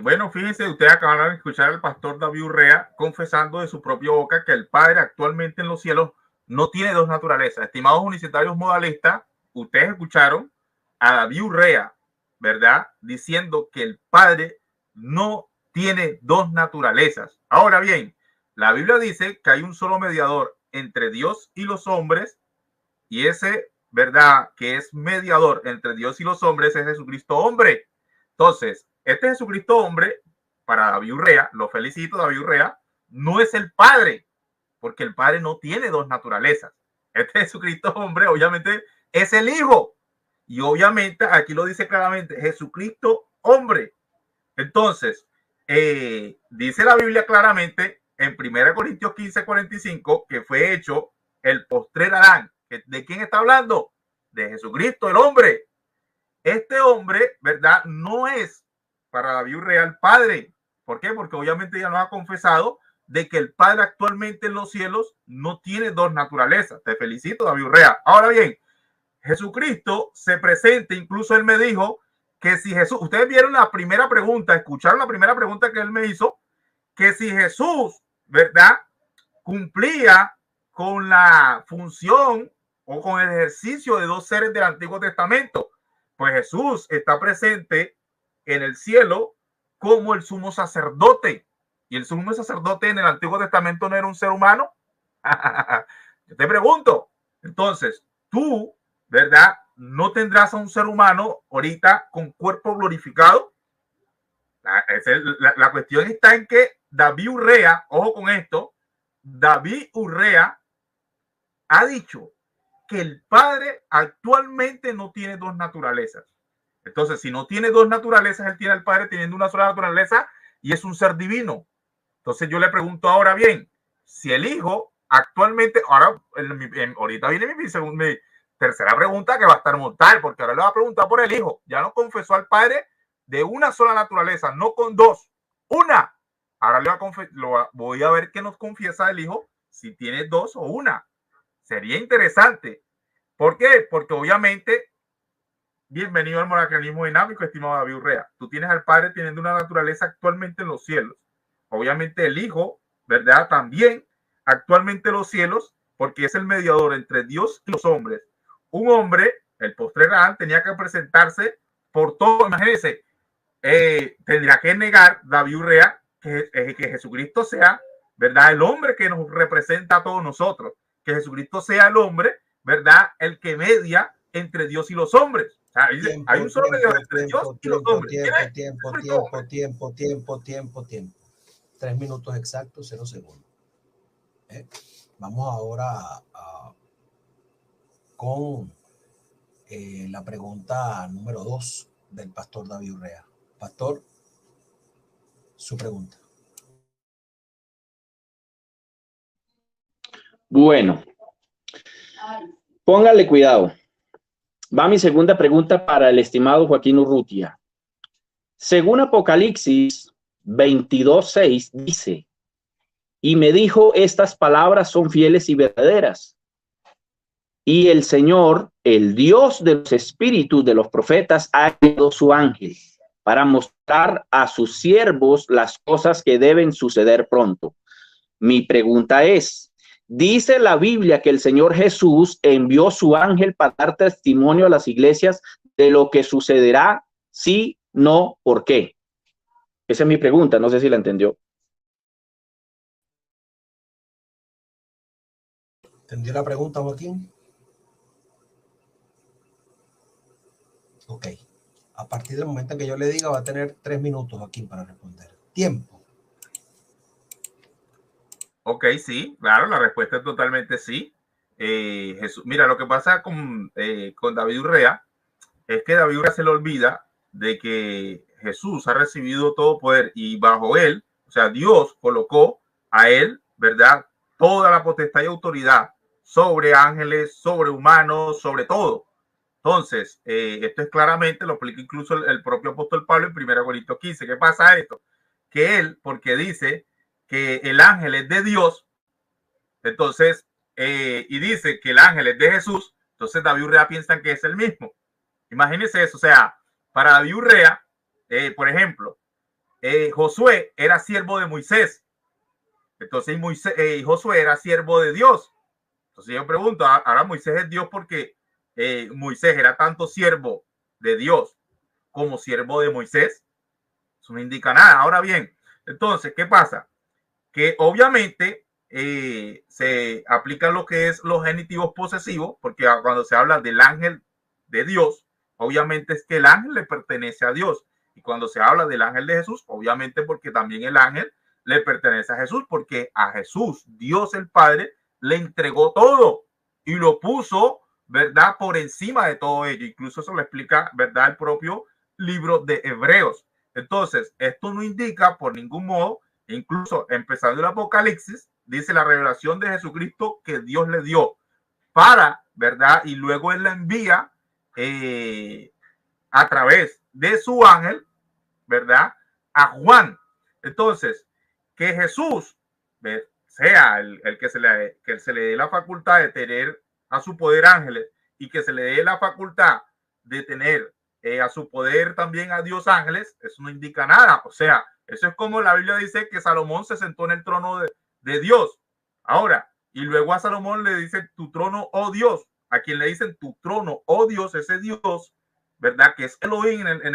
Bueno, fíjense, ustedes acaban de escuchar al pastor David Urrea confesando de su propia boca que el Padre actualmente en los cielos no tiene dos naturalezas. Estimados unicitarios modalistas, ustedes escucharon a David Urrea, ¿verdad? Diciendo que el Padre no tiene dos naturalezas. Ahora bien, la Biblia dice que hay un solo mediador entre Dios y los hombres, y ese, ¿verdad?, que es mediador entre Dios y los hombres es Jesucristo hombre. Entonces, este Jesucristo hombre, para David Urrea, lo felicito, David Urrea, no es el Padre, porque el Padre no tiene dos naturalezas. Este Jesucristo hombre, obviamente, es el Hijo. Y obviamente, aquí lo dice claramente, Jesucristo hombre. Entonces, dice la Biblia claramente en 1 Corintios 15:45 que fue hecho el postrer Adán. ¿De quién está hablando? De Jesucristo, el hombre. Este hombre, ¿verdad? No es para David Urrea el Padre. ¿Por qué? Porque obviamente ya nos ha confesado de que el Padre actualmente en los cielos no tiene dos naturalezas. Te felicito, David Urrea. Ahora bien, Jesucristo se presenta, incluso él me dijo que si Jesús, ustedes vieron la primera pregunta, escucharon la primera pregunta que él me hizo, que si Jesús, ¿verdad?, cumplía con la función o con el ejercicio de dos seres del Antiguo Testamento. Pues Jesús está presente en el cielo como el sumo sacerdote. Y el sumo sacerdote en el Antiguo Testamento no era un ser humano. Yo te pregunto, entonces, tú, ¿verdad?, no tendrás a un ser humano ahorita con cuerpo glorificado. La cuestión está en que David Urrea, ojo con esto, David Urrea ha dicho que el Padre actualmente no tiene dos naturalezas. Entonces, si no tiene dos naturalezas, él tiene al Padre teniendo una sola naturaleza y es un ser divino. Entonces yo le pregunto ahora bien, si el Hijo actualmente, ahorita viene mi tercera pregunta que va a estar mortal, porque ahora le va a preguntar por el Hijo. Ya no confesó al Padre de una sola naturaleza, no con dos, una. Ahora voy a ver qué nos confiesa el Hijo, si tiene dos o una. Sería interesante. ¿Por qué? Porque obviamente, bienvenido al monarquianismo dinámico, estimado David Urrea. Tú tienes al Padre teniendo una naturaleza actualmente en los cielos. Obviamente el Hijo, ¿verdad?, también actualmente en los cielos, porque es el mediador entre Dios y los hombres. Un hombre, el postrer Adán, tenía que presentarse por todo. Imagínense, tendría que negar David Urrea que Jesucristo sea, ¿verdad?, el hombre que nos representa a todos nosotros, que Jesucristo sea el hombre, ¿verdad?, el que media entre Dios y los hombres. O sea, hay un solo mediador entre Dios y los hombres. Tiempo. 3 minutos exactos, 0 segundos. Vamos ahora con la pregunta número 2 del pastor David Urrea. Pastor, su pregunta. Bueno, póngale cuidado. Va mi segunda pregunta para el estimado Joaquín Urrutia. Según Apocalipsis 22:6 dice, y me dijo, estas palabras son fieles y verdaderas. Y el Señor, el Dios de los espíritus de los profetas, ha enviado su ángel para mostrar a sus siervos las cosas que deben suceder pronto. Mi pregunta es, dice la Biblia que el Señor Jesús envió su ángel para dar testimonio a las iglesias de lo que sucederá, sí, no, ¿por qué? Esa es mi pregunta, no sé si la entendió. ¿Entendió la pregunta, Joaquín? Ok. A partir del momento en que yo le diga, va a tener 3 minutos, Joaquín, para responder. Tiempo. Ok, sí, claro, la respuesta es totalmente sí. Jesús, mira, lo que pasa con David Urrea es que David Urrea se le olvida de que Jesús ha recibido todo poder y bajo él, o sea, Dios colocó a él, ¿verdad?, toda la potestad y autoridad sobre ángeles, sobre humanos, sobre todo. Entonces, esto es claramente, lo explica incluso el propio apóstol Pablo en 1 Corintios 15. ¿Qué pasa esto? Que él, porque dice que el ángel es de Dios, entonces, y dice que el ángel es de Jesús, entonces David Urrea piensa que es el mismo. Imagínense eso, o sea, para David Urrea, por ejemplo, Josué era siervo de Moisés, entonces Josué era siervo de Dios. Entonces yo pregunto, ahora Moisés es Dios porque Moisés era tanto siervo de Dios como siervo de Moisés. Eso no indica nada. Ahora bien, entonces, ¿qué pasa? Que obviamente se aplican lo que es los genitivos posesivos, porque cuando se habla del ángel de Dios, obviamente es que el ángel le pertenece a Dios. Y cuando se habla del ángel de Jesús, obviamente porque también el ángel le pertenece a Jesús, porque a Jesús, Dios el Padre, le entregó todo y lo puso, ¿verdad?, por encima de todo ello. Incluso eso lo explica, ¿verdad?, el propio libro de Hebreos. Entonces, esto no indica por ningún modo, incluso empezando el Apocalipsis, dice la revelación de Jesucristo que Dios le dio para, ¿verdad?, y luego él la envía a través de su ángel, ¿verdad?, a Juan. Entonces, que Jesús sea el que se le dé la facultad de tener a su poder ángeles y que se le dé la facultad de tener a su poder también a Dios ángeles, eso no indica nada. O sea, eso es como la Biblia dice que Salomón se sentó en el trono de Dios. Ahora, y luego a Salomón le dice tu trono, oh Dios. A quien le dicen tu trono, oh Dios, ese Dios, ¿verdad?, que es Elohim en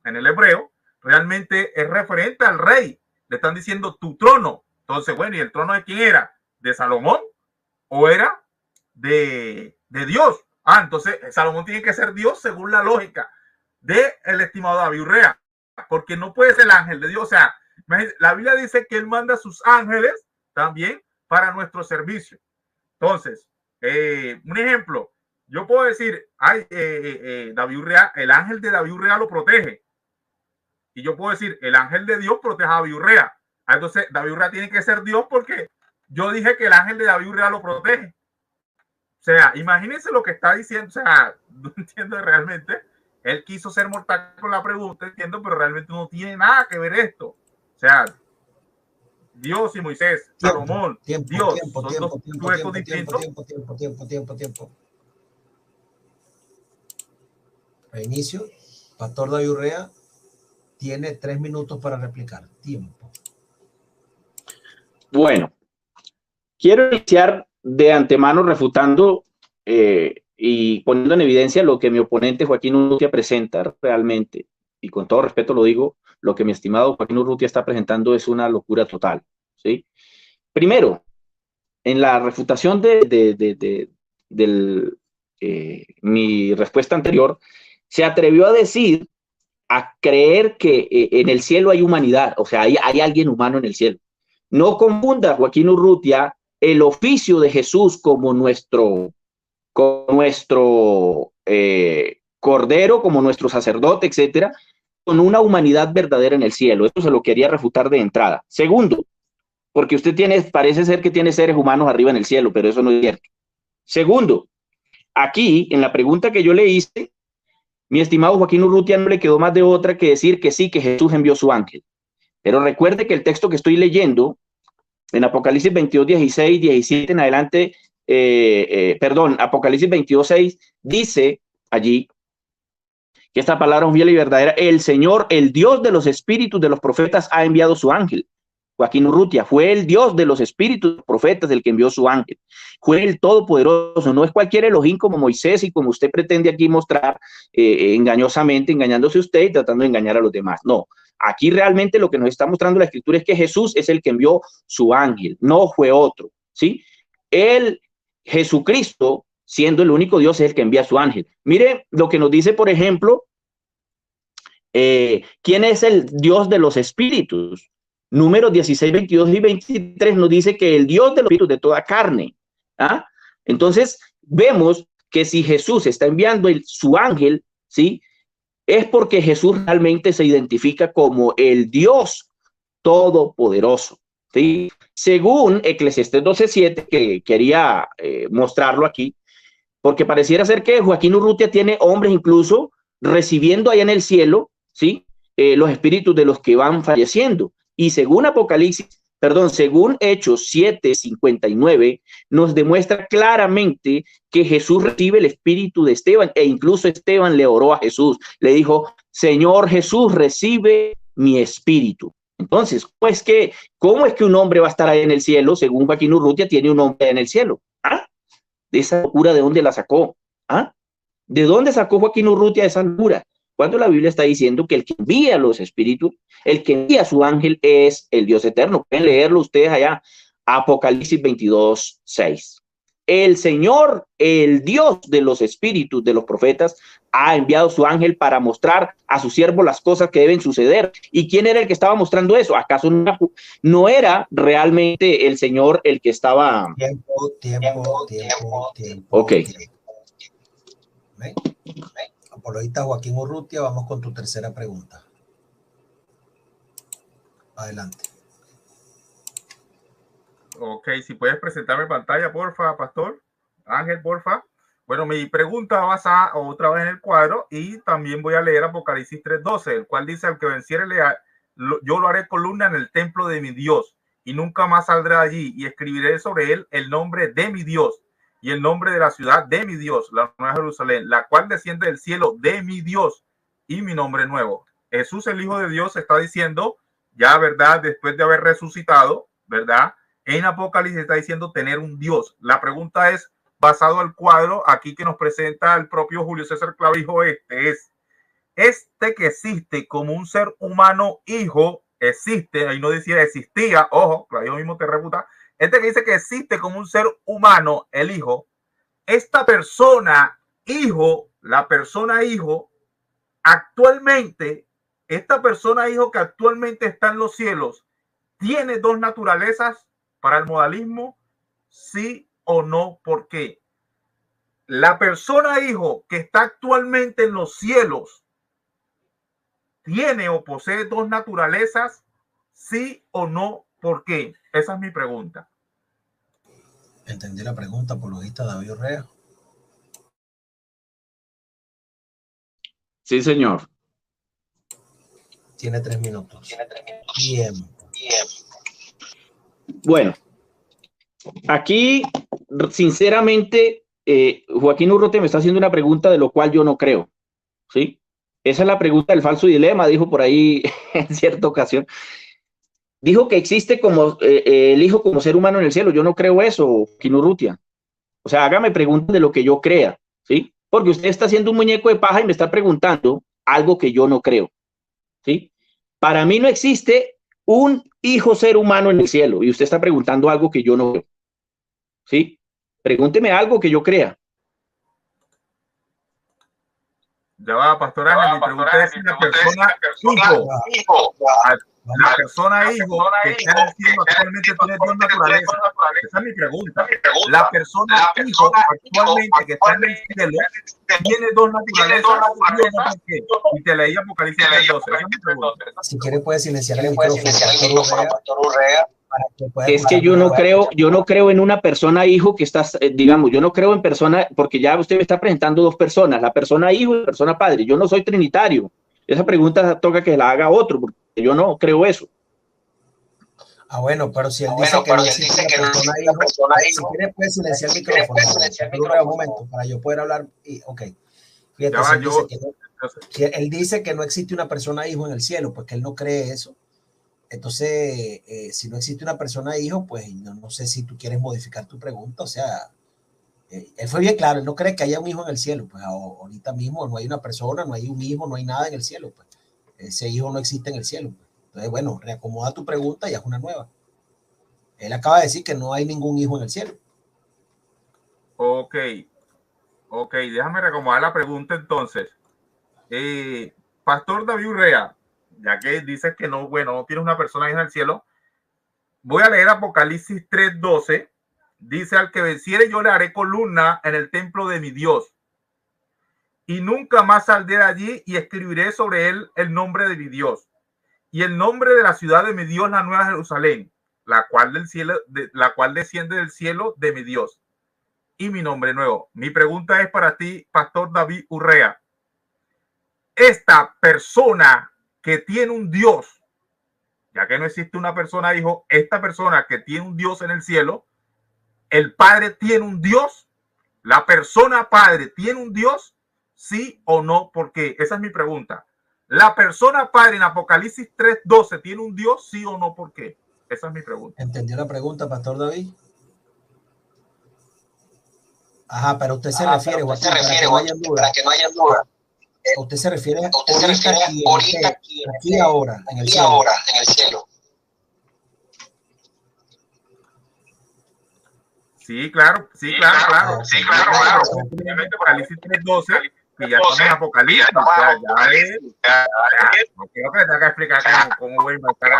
el hebreo, realmente es referente al rey. Le están diciendo tu trono. Entonces, bueno, ¿y el trono de quién era? ¿De Salomón o era de Dios? Ah, entonces Salomón tiene que ser Dios según la lógica del estimado David Urrea, porque no puede ser el ángel de Dios. O sea, la Biblia dice que él manda a sus ángeles también para nuestro servicio. Entonces, un ejemplo, yo puedo decir, ay, David Urrea, el ángel de David Urrea lo protege. Y yo puedo decir, el ángel de Dios protege a David Urrea. Entonces, David Urrea tiene que ser Dios porque yo dije que el ángel de David Urrea lo protege. O sea, imagínense lo que está diciendo. O sea, no entiendo realmente. Él quiso ser mortal con la pregunta, entiendo, pero realmente no tiene nada que ver esto. O sea, Dios y Moisés, Salomón, Dios, son dos suecos distintos. Tiempo. Reinicio. Pastor David Urrea tiene 3 minutos para replicar. Tiempo. Bueno, quiero iniciar de antemano refutando y poniendo en evidencia lo que mi oponente Joaquín Urrutia presenta realmente, y con todo respeto lo digo, lo que mi estimado Joaquín Urrutia está presentando es una locura total, ¿sí? Primero, en la refutación de mi respuesta anterior, se atrevió a decir, a creer que en el cielo hay humanidad, o sea, hay alguien humano en el cielo. No confunda, Joaquín Urrutia, el oficio de Jesús como nuestro cordero, como nuestro sacerdote, etcétera, con una humanidad verdadera en el cielo. Eso se lo quería refutar de entrada. Segundo, porque usted parece ser que tiene seres humanos arriba en el cielo, pero eso no es cierto. Segundo, aquí, en la pregunta que yo le hice, mi estimado Joaquín Urrutia no le quedó más de otra que decir que sí, que Jesús envió su ángel. Pero recuerde que el texto que estoy leyendo, en Apocalipsis 22, 16, 17 en adelante, Apocalipsis 22, 6, dice allí que esta palabra es fiel y verdadera. El Señor, el Dios de los espíritus de los profetas, ha enviado su ángel. Joaquín Urrutia, fue el Dios de los espíritus de los profetas el que envió su ángel. Fue el Todopoderoso, no es cualquier Elohim como Moisés y como usted pretende aquí mostrar engañosamente, engañándose usted y tratando de engañar a los demás. No, aquí realmente lo que nos está mostrando la Escritura es que Jesús es el que envió su ángel, no fue otro, ¿sí? Él, Jesucristo, siendo el único Dios, es el que envía su ángel. Mire lo que nos dice, por ejemplo, ¿quién es el Dios de los espíritus? Números 16, 22 y 23 nos dice que el Dios de los espíritus de toda carne. ¿Ah? Entonces, vemos que si Jesús está enviando su ángel, ¿sí?, es porque Jesús realmente se identifica como el Dios todopoderoso, ¿sí? Según Eclesiastés 12:7, que quería mostrarlo aquí, porque pareciera ser que Joaquín Urrutia tiene hombres incluso recibiendo allá en el cielo, ¿sí? Los espíritus de los que van falleciendo. Y según según Hechos 7:59, nos demuestra claramente que Jesús recibe el espíritu de Esteban, e incluso Esteban le oró a Jesús, le dijo: Señor Jesús, recibe mi espíritu. Entonces, ¿cómo es que un hombre va a estar ahí en el cielo? Según Joaquín Urrutia, tiene un hombre en el cielo. ¿Ah? ¿De esa locura de dónde la sacó? ¿Ah? ¿De dónde sacó Joaquín Urrutia esa locura? Cuando la Biblia está diciendo que el que envía los espíritus, el que envía a su ángel es el Dios eterno. Pueden leerlo ustedes allá, Apocalipsis 22:6. El Señor, el Dios de los espíritus de los profetas, ha enviado su ángel para mostrar a su siervo las cosas que deben suceder. ¿Y quién era el que estaba mostrando eso? ¿Acaso no era realmente el Señor el que estaba? Tiempo. Ok. Apologista Joaquín Urrutia, vamos con tu tercera pregunta. Adelante. Ok, si puedes presentarme pantalla, porfa, Pastor Ángel, porfa. Bueno, mi pregunta va basada otra vez en el cuadro y también voy a leer Apocalipsis 3:12, el cual dice: al que venciere, yo lo haré columna en el templo de mi Dios y nunca más saldrá allí, y escribiré sobre él el nombre de mi Dios y el nombre de la ciudad de mi Dios, la Nueva Jerusalén, la cual desciende del cielo de mi Dios, y mi nombre nuevo. Jesús, el Hijo de Dios, está diciendo ya, ¿verdad? Después de haber resucitado, ¿verdad? En Apocalipsis está diciendo tener un Dios. La pregunta es, basado al cuadro aquí que nos presenta el propio Julio César Clavijo, este que existe como un ser humano hijo, existe, ahí no decía existía, ojo, Clavijo mismo te refuta, este que dice que existe como un ser humano, el hijo, esta persona hijo, la persona hijo, actualmente, esta persona hijo que actualmente está en los cielos, ¿tiene dos naturalezas para el modalismo? ¿Sí o no? ¿Por qué? La persona hijo que está actualmente en los cielos, ¿tiene o posee dos naturalezas? ¿Sí o no? ¿Por qué? Esa es mi pregunta. Entendí la pregunta, apologista David Urrea. Sí, señor. Tiene 3 minutos. Bien. Bueno, aquí, sinceramente, Joaquín Urrutia me está haciendo una pregunta de lo cual yo no creo, ¿sí? Esa es la pregunta del falso dilema, dijo por ahí en cierta ocasión. Dijo que existe como el hijo como ser humano en el cielo. Yo no creo eso, Joaquín Urrutia. O sea, hágame preguntas de lo que yo crea, ¿sí? Porque usted está haciendo un muñeco de paja y me está preguntando algo que yo no creo, ¿sí? Para mí no existe un hijo ser humano en el cielo y usted está preguntando algo que yo no creo, ¿sí? Pregúnteme algo que yo crea. Ya va, Pastor Ángel, mi pregunta es si la persona hijo, la persona hijo que está en el cielo actualmente tiene dos naturalezas. Esa es mi pregunta. La persona hijo actualmente que está en el cielo tiene dos naturalezas. Y te leí Apocalipsis 3:12. Esa es mi pregunta. Si quiere puede silenciar el micrófono, Pastor Urrea. Es que yo no creo en una persona hijo que está, digamos, yo no creo en persona, porque ya usted me está presentando dos personas, la persona hijo y la persona padre. Yo no soy trinitario. Esa pregunta toca que la haga otro, porque yo no creo eso. Ah, bueno, pero si él dice que no existe una persona hijo, si quiere puede silenciar el micrófono. Un momento, para yo poder hablar. Ok. Fíjate, él dice que no existe una persona hijo en el cielo, pues que él no cree eso. Entonces, si no existe una persona hijo, pues no sé si tú quieres modificar tu pregunta. O sea, él fue bien claro, él no cree que haya un hijo en el cielo. Pues ahorita mismo no hay una persona, no hay un hijo, no hay nada en el cielo. Pues ese hijo no existe en el cielo. Pues. Entonces, bueno, reacomoda tu pregunta y haz una nueva. Él acaba de decir que no hay ningún hijo en el cielo. Ok, déjame reacomodar la pregunta entonces. Pastor David Urrea, ya que dices que no, bueno, no tienes una persona en el cielo, voy a leer Apocalipsis 3:12. Dice: al que venciere, yo le haré columna en el templo de mi Dios y nunca más saldré allí, y escribiré sobre él el nombre de mi Dios y el nombre de la ciudad de mi Dios, la Nueva Jerusalén, la cual desciende del cielo de mi Dios. y mi nombre nuevo. Mi pregunta es para ti, Pastor David Urrea. Esta persona que tiene un Dios, ya que no existe una persona hijo, esta persona que tiene un Dios en el cielo, el Padre tiene un Dios, la persona Padre tiene un Dios, sí o no, ¿por qué? Esa es mi pregunta. La persona Padre en Apocalipsis 3:12 tiene un Dios, sí o no, ¿por qué? Esa es mi pregunta. ¿Entendió la pregunta, Pastor David? Ajá, pero usted se refiere, Joaquín, para que no haya duda. Usted se refiere ahorita aquí ahora, en el cielo. Sí, claro. Obviamente, Apocalipsis 3:12, que ya estamos en Apocalipsis. No creo que tenga que explicar cómo voy a inventar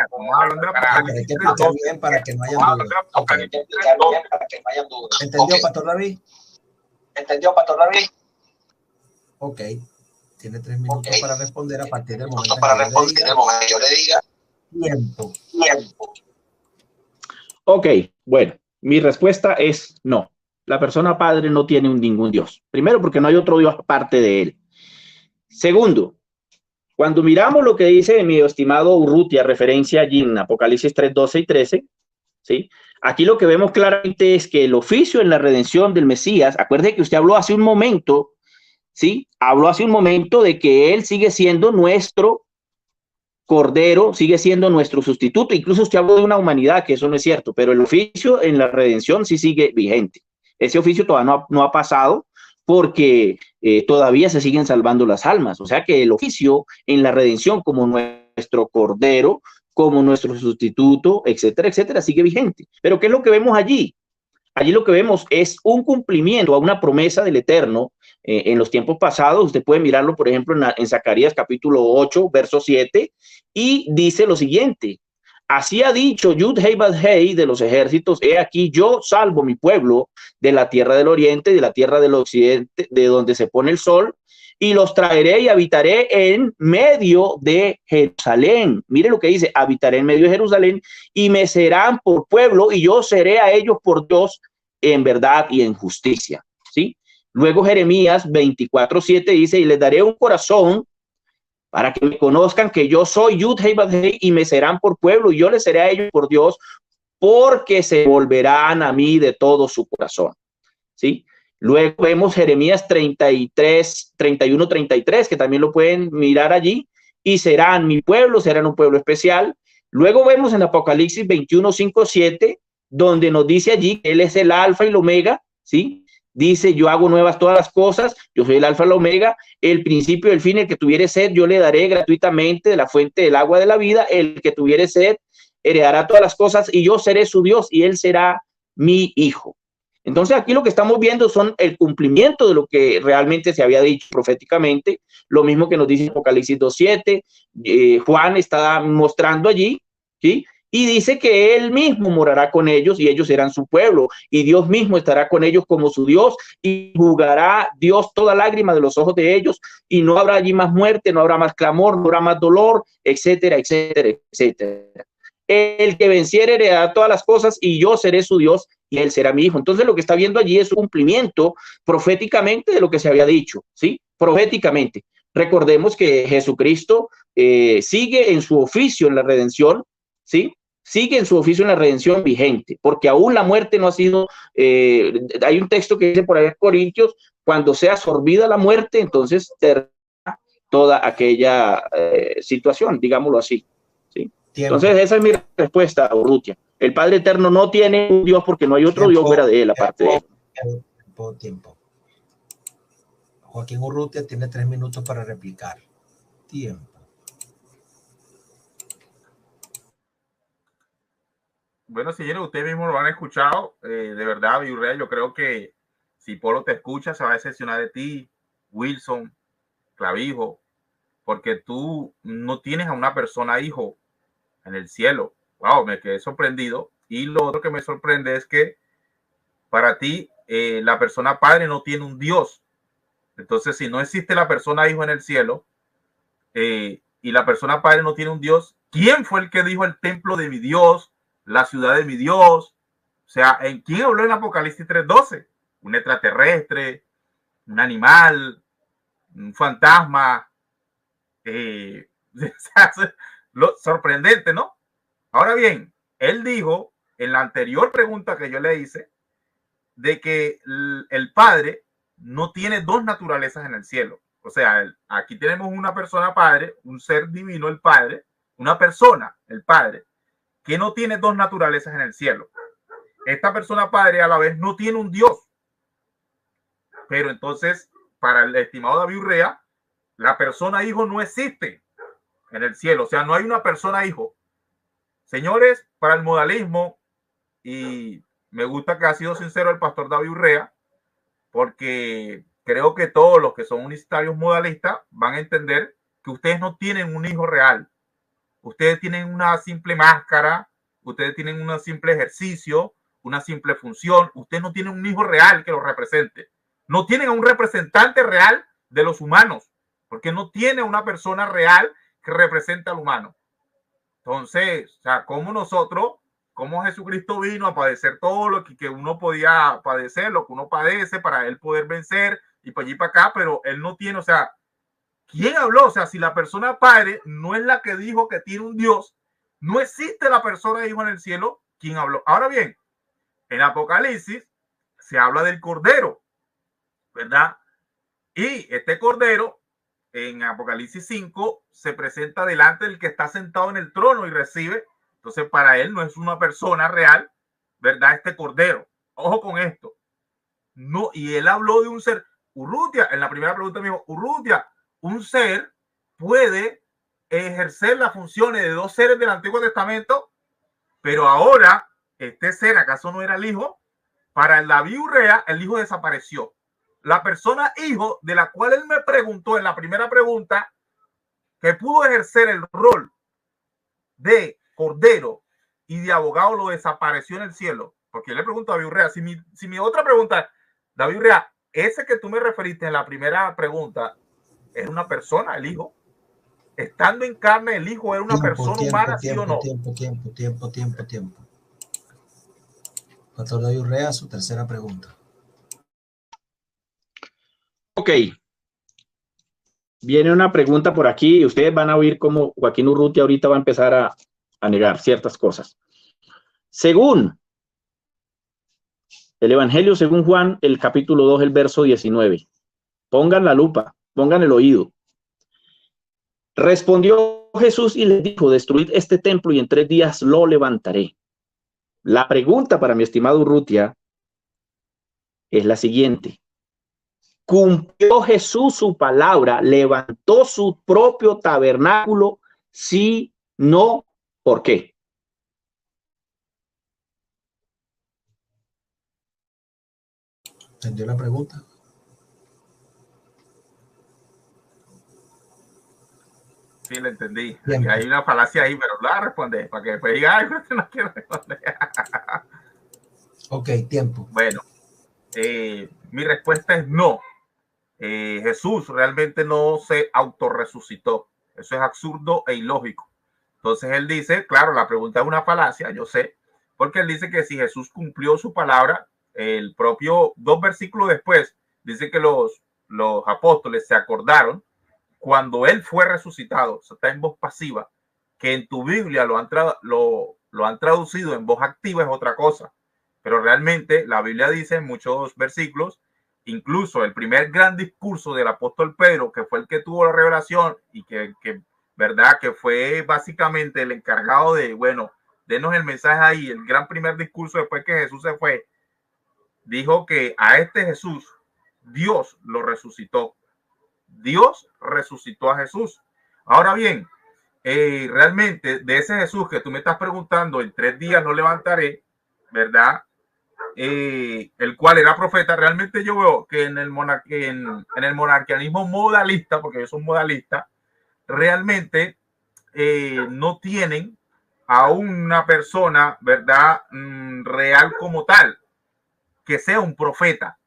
estamos hablando de Apocalipsis 3:12. Bien para que no haya duda. ¿Entendió, Pastor David? Ok. Tiene 3 minutos para responder a partir del momento que yo le diga tiempo. Ok, bueno, mi respuesta es no. La persona Padre no tiene ningún Dios. Primero, porque no hay otro Dios aparte de él. Segundo, cuando miramos lo que dice mi estimado Urrutia, referencia allí en Apocalipsis 3:12 y 13, ¿sí? Aquí lo que vemos claramente es que el oficio en la redención del Mesías, acuerde que usted habló hace un momento, ¿sí? Habló hace un momento de que él sigue siendo nuestro Cordero, sigue siendo nuestro sustituto. Incluso usted habló de una humanidad, que eso no es cierto, pero el oficio en la redención sí sigue vigente. Ese oficio todavía no ha pasado porque todavía se siguen salvando las almas. O sea que el oficio en la redención como nuestro Cordero, como nuestro sustituto, etcétera, etcétera, sigue vigente. Pero ¿qué es lo que vemos allí? Allí lo que vemos es un cumplimiento a una promesa del Eterno en los tiempos pasados. Usted puede mirarlo, por ejemplo, en Zacarías capítulo 8, verso 7, y dice lo siguiente: así ha dicho Yud-Hei Bad-Hei de los ejércitos, he aquí yo salvo mi pueblo de la tierra del oriente, de la tierra del occidente, de donde se pone el sol, y los traeré y habitaré en medio de Jerusalén. Mire lo que dice: habitaré en medio de Jerusalén y me serán por pueblo y yo seré a ellos por Dios en verdad y en justicia. ¿Sí? Luego Jeremías 24:7 dice: y les daré un corazón para que me conozcan que yo soy Yud-Hei Bad-Hei y me serán por pueblo y yo les seré a ellos por Dios, porque se volverán a mí de todo su corazón. ¿Sí? Luego vemos Jeremías 33, 31, 33, que también lo pueden mirar allí, y serán mi pueblo, serán un pueblo especial. Luego vemos en Apocalipsis 21, 5, 7, donde nos dice allí que él es el alfa y el omega, ¿sí? Dice: yo hago nuevas todas las cosas, yo soy el alfa y el omega, el principio y el fin. El que tuviere sed, yo le daré gratuitamente de la fuente del agua de la vida. El que tuviere sed, heredará todas las cosas, y yo seré su Dios, y él será mi hijo. Entonces aquí lo que estamos viendo son el cumplimiento de lo que realmente se había dicho proféticamente, lo mismo que nos dice Apocalipsis 2:7, Juan está mostrando allí, ¿sí? Y dice que él mismo morará con ellos y ellos serán su pueblo, y Dios mismo estará con ellos como su Dios, y jugará Dios toda lágrima de los ojos de ellos, y no habrá allí más muerte, no habrá más clamor, no habrá más dolor, etcétera, etcétera, etcétera. El que venciere heredará todas las cosas y yo seré su Dios y él será mi hijo. Entonces lo que está viendo allí es un cumplimiento proféticamente de lo que se había dicho, ¿sí? Proféticamente. Recordemos que Jesucristo sigue en su oficio en la redención, ¿sí? Sigue en su oficio en la redención vigente, porque aún la muerte no ha sido, hay un texto que dice por ahí en Corintios: cuando sea absorbida la muerte, entonces termina toda aquella situación, digámoslo así, ¿sí? Tiempo. Entonces esa es mi respuesta, Urrutia. El Padre Eterno no tiene un Dios porque no hay otro Dios fuera de él, aparte de él. Tiempo. Joaquín Urrutia tiene 3 minutos para replicar. Tiempo. Bueno, señores, ustedes mismos lo han escuchado. De verdad, Urrea, yo creo que si Polo te escucha, se va a decepcionar de ti, Wilson, Clavijo, porque tú no tienes a una persona hijo en el cielo. Wow, me quedé sorprendido. Y lo otro que me sorprende es que para ti la persona padre no tiene un Dios. Entonces, si no existe la persona hijo en el cielo y la persona padre no tiene un Dios, ¿quién fue el que dijo el templo de mi Dios, la ciudad de mi Dios? O sea, ¿en quién habló en Apocalipsis 3:12? Un extraterrestre, un animal, un fantasma. Lo sorprendente, ¿no? Ahora bien, él dijo en la anterior pregunta que yo le hice de que el Padre no tiene dos naturalezas en el cielo. O sea, aquí tenemos una persona Padre, un ser divino, el Padre, una persona, el Padre, que no tiene dos naturalezas en el cielo. Esta persona Padre a la vez no tiene un Dios. Pero entonces, para el estimado David Urrea, la persona hijo no existe en el cielo. O sea, no hay una persona hijo. Señores, para el modalismo, y me gusta que ha sido sincero el pastor David Urrea, porque creo que todos los que son unicitarios modalistas van a entender que ustedes no tienen un hijo real. Ustedes tienen una simple máscara, ustedes tienen un simple ejercicio, una simple función. Ustedes no tienen un hijo real que lo represente. No tienen a un representante real de los humanos, porque no tiene una persona real que represente al humano. Entonces, o sea, cómo Jesucristo vino a padecer todo lo que uno podía padecer, lo que uno padece para él poder vencer y para allí para acá, pero él no tiene, o sea, ¿quién habló? O sea, si la persona Padre no es la que dijo que tiene un Dios, no existe la persona hijo en el cielo, ¿quién habló? Ahora bien, en Apocalipsis se habla del Cordero, ¿verdad? Y este Cordero en Apocalipsis 5 se presenta delante del que está sentado en el trono y recibe. Entonces, para él no es una persona real, ¿verdad? Este Cordero. Ojo con esto. No, y él habló de un ser. Urrutia, en la primera pregunta me dijo, Urrutia, un ser puede ejercer las funciones de dos seres del Antiguo Testamento, pero ahora, este ser, ¿acaso no era el hijo? Para el David Urrea, el hijo desapareció. La persona hijo de la cual él me preguntó en la primera pregunta, que pudo ejercer el rol de cordero y de abogado, lo desapareció en el cielo. Porque yo le pregunto a David Urrea, si mi otra pregunta, David Urrea, ese que tú me referiste en la primera pregunta, ¿es una persona, el hijo? Estando en carne, el hijo era una persona humana, ¿sí o no? Tiempo. Pastor David Urrea, su tercera pregunta. Ok. Viene una pregunta por aquí y ustedes van a oír cómo Joaquín Urrutia ahorita va a empezar a negar ciertas cosas. Según el Evangelio según Juan, el capítulo 2, el verso 19. Pongan la lupa, pongan el oído. Respondió Jesús y les dijo, destruid este templo y en 3 días lo levantaré. La pregunta para mi estimado Urrutia es la siguiente. ¿Cumplió Jesús su palabra? ¿Levantó su propio tabernáculo? Sí, no, ¿por qué? ¿Entendió la pregunta? Sí, le entendí. Hay una falacia ahí, pero la responde para que después diga, ay, no quiero responder. Ok, tiempo. Bueno, mi respuesta es no. Jesús realmente no se autorresucitó. Eso es absurdo e ilógico. Entonces él dice, claro, la pregunta es una falacia, yo sé, porque él dice que si Jesús cumplió su palabra, el propio 2 versículos después, dice que los apóstoles se acordaron cuando él fue resucitado. Eso está en voz pasiva, que en tu Biblia lo han traducido en voz activa, es otra cosa. Pero realmente la Biblia dice en muchos versículos, incluso el primer gran discurso del apóstol Pedro, que fue el que tuvo la revelación y que verdad, que fue básicamente el encargado de, bueno, denos el mensaje ahí, el gran primer discurso después que Jesús se fue, dijo que a este Jesús Dios lo resucitó. Dios resucitó a Jesús. Ahora bien, realmente de ese Jesús que tú me estás preguntando, en 3 días lo levantaré, ¿verdad? El cual era profeta. Realmente yo veo que en el monarquianismo modalista, porque ellos son modalistas, realmente no tienen a una persona, ¿verdad? Real como tal, que sea un profeta.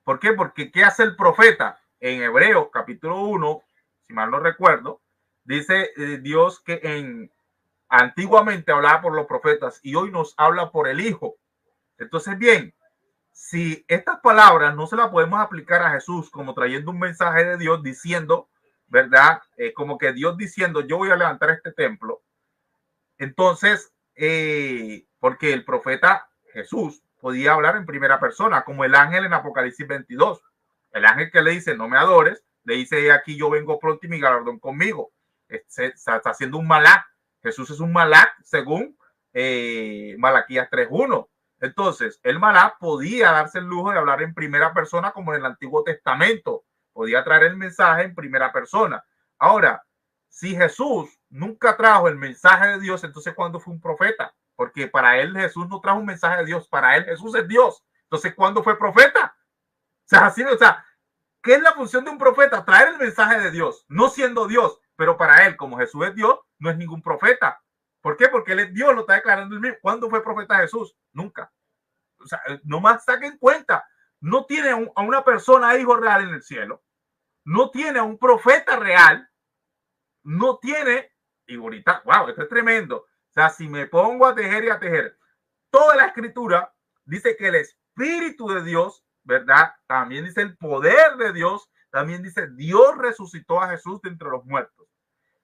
¿Por qué? Porque ¿qué hace el profeta? En Hebreos capítulo 1, si mal no recuerdo, dice Dios que antiguamente hablaba por los profetas y hoy nos habla por el Hijo. Entonces, bien, si estas palabras no se las podemos aplicar a Jesús como trayendo un mensaje de Dios diciendo, ¿verdad? Como que Dios diciendo, yo voy a levantar este templo. Entonces, porque el profeta Jesús podía hablar en primera persona, como el ángel en Apocalipsis 22. El ángel que le dice, no me adores, le dice, aquí yo vengo pronto y mi galardón conmigo. Está haciendo un malak. Jesús es un malak según Malaquías 3:1. Entonces, el malak podía darse el lujo de hablar en primera persona como en el Antiguo Testamento. Podía traer el mensaje en primera persona. Ahora, si Jesús nunca trajo el mensaje de Dios, entonces ¿cuándo fue un profeta? Porque para él Jesús no trajo un mensaje de Dios, para él Jesús es Dios. Entonces, ¿cuándo fue profeta? O sea, ¿qué es la función de un profeta? Traer el mensaje de Dios, no siendo Dios, pero para él, como Jesús es Dios, no es ningún profeta. ¿Por qué? Porque él es Dios, lo está declarando él mismo. ¿Cuándo fue profeta Jesús? Nunca. O sea, nomás saquen cuenta, no tiene a una persona hijo real en el cielo, no tiene a un profeta real, no tiene, y ahorita, wow, esto es tremendo. O sea, si me pongo a tejer y a tejer, toda la escritura dice que el Espíritu de Dios, ¿verdad? También dice el poder de Dios, también dice Dios resucitó a Jesús de entre los muertos.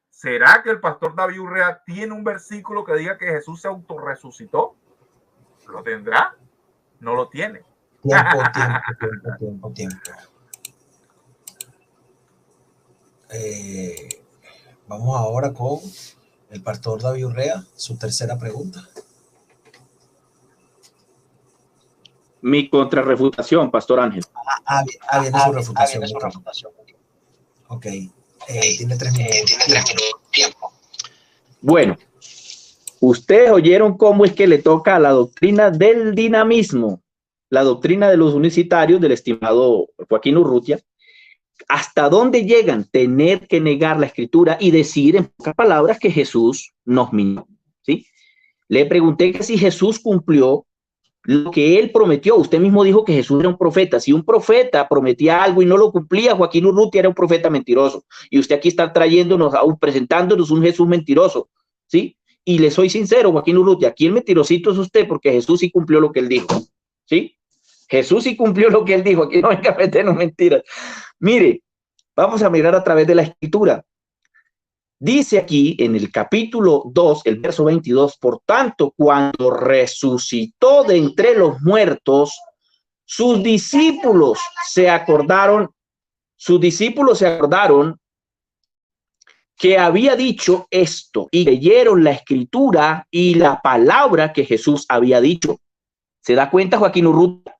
¿Será que el pastor David Urrea tiene un versículo que diga que Jesús se autorresucitó? ¿Lo tendrá? No lo tiene. Tiempo. Vamos ahora con el pastor David Urrea, su tercera pregunta. Mi contrarrefutación, pastor Ángel. Viene su refutación. Ok. Tiene 3 minutos. Tiempo. Bueno, ustedes oyeron cómo es que le toca a la doctrina del dinamismo, la doctrina de los unicitarios del estimado Joaquín Urrutia, hasta dónde llegan, tener que negar la escritura y decir en pocas palabras que Jesús nos mintió, ¿sí? Le pregunté que si Jesús cumplió lo que él prometió. Usted mismo dijo que Jesús era un profeta. Si un profeta prometía algo y no lo cumplía, Joaquín Urrutia era un profeta mentiroso. Y usted aquí está trayéndonos, presentándonos un Jesús mentiroso, ¿sí? Y le soy sincero, Joaquín Urrutia, aquí el mentirosito es usted, porque Jesús sí cumplió lo que él dijo, ¿sí? Jesús sí cumplió lo que él dijo. Aquí no venga a meternos mentiras. Mire, vamos a mirar a través de la escritura. Dice aquí en el capítulo 2, el verso 22, por tanto, cuando resucitó de entre los muertos, sus discípulos se acordaron que había dicho esto y leyeron la escritura y la palabra que Jesús había dicho. ¿Se da cuenta, Joaquín Urrutia?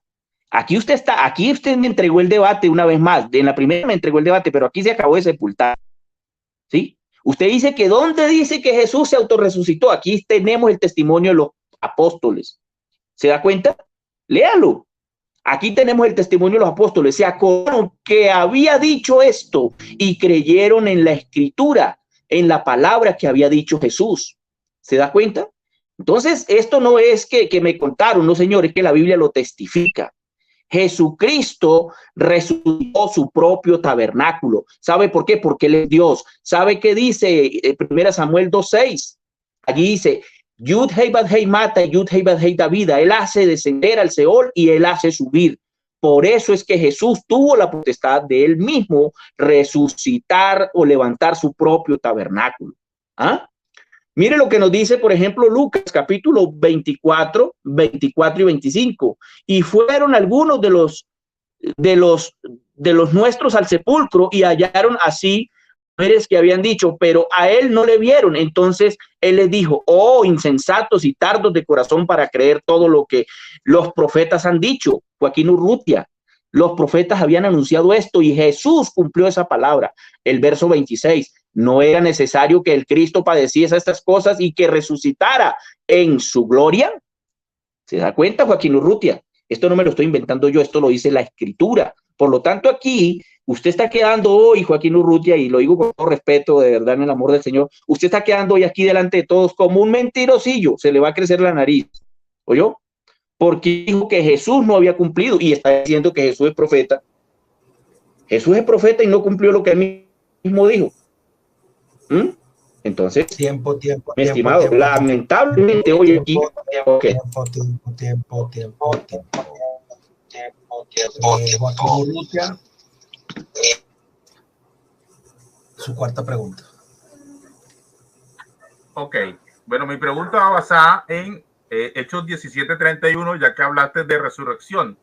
Aquí usted me entregó el debate una vez más. En la primera me entregó el debate, pero aquí se acabó de sepultar, ¿sí? Usted dice que ¿dónde dice que Jesús se autorresucitó? Aquí tenemos el testimonio de los apóstoles. ¿Se da cuenta? Léalo. Aquí tenemos el testimonio de los apóstoles. Se acordaron que había dicho esto y creyeron en la escritura, en la palabra que había dicho Jesús. ¿Se da cuenta? Entonces, esto no es que me contaron, no, señor, es que la Biblia lo testifica. Jesucristo resucitó su propio tabernáculo. ¿Sabe por qué? Porque él es Dios. ¿Sabe qué dice 1 Samuel 2:6? Allí dice, Yud Hei Bad Hei mata y Yud Hei Bad Hei da vida. Él hace descender al Seol y él hace subir. Por eso es que Jesús tuvo la potestad de él mismo resucitar o levantar su propio tabernáculo. ¿Ah? Mire lo que nos dice, por ejemplo, Lucas, capítulo 24 y 25. Y fueron algunos de los nuestros al sepulcro y hallaron así mujeres que habían dicho, pero a él no le vieron. Entonces él les dijo, oh, insensatos y tardos de corazón para creer todo lo que los profetas han dicho. Joaquín Urrutia, los profetas habían anunciado esto y Jesús cumplió esa palabra. El verso 26. No era necesario que el Cristo padeciese estas cosas y que resucitara en su gloria. ¿Se da cuenta, Joaquín Urrutia? Esto no me lo estoy inventando yo, esto lo dice la escritura. Por lo tanto, aquí usted está quedando hoy, Joaquín Urrutia, y lo digo con todo respeto, de verdad, en el amor del Señor, usted está quedando hoy aquí delante de todos como un mentirosillo, se le va a crecer la nariz, ¿oyó? Porque dijo que Jesús no había cumplido y está diciendo que Jesús es profeta. Jesús es profeta y no cumplió lo que él mismo dijo. Entonces, Tiempo. mi estimado, lamentablemente hoy aquí, Tiempo. Joaquín Urrutia, su cuarta pregunta. Ok, bueno, mi pregunta va basada en Hechos 17:31, ya que hablaste de resurrección.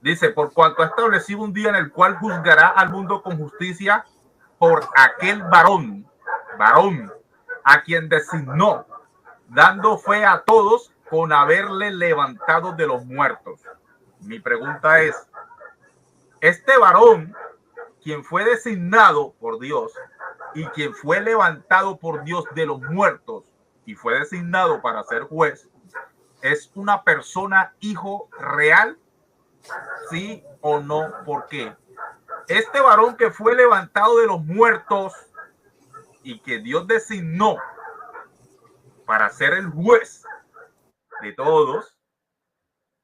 Dice, por cuanto ha establecido un día en el cual juzgará al mundo con justicia por aquel varón, a quien designó, dando fe a todos con haberle levantado de los muertos. Mi pregunta es, este varón, quien fue designado por Dios y quien fue levantado por Dios de los muertos y fue designado para ser juez, ¿es una persona hijo real? ¿Sí o no? ¿Por qué? Este varón que fue levantado de los muertos y que Dios designó para ser el juez de todos,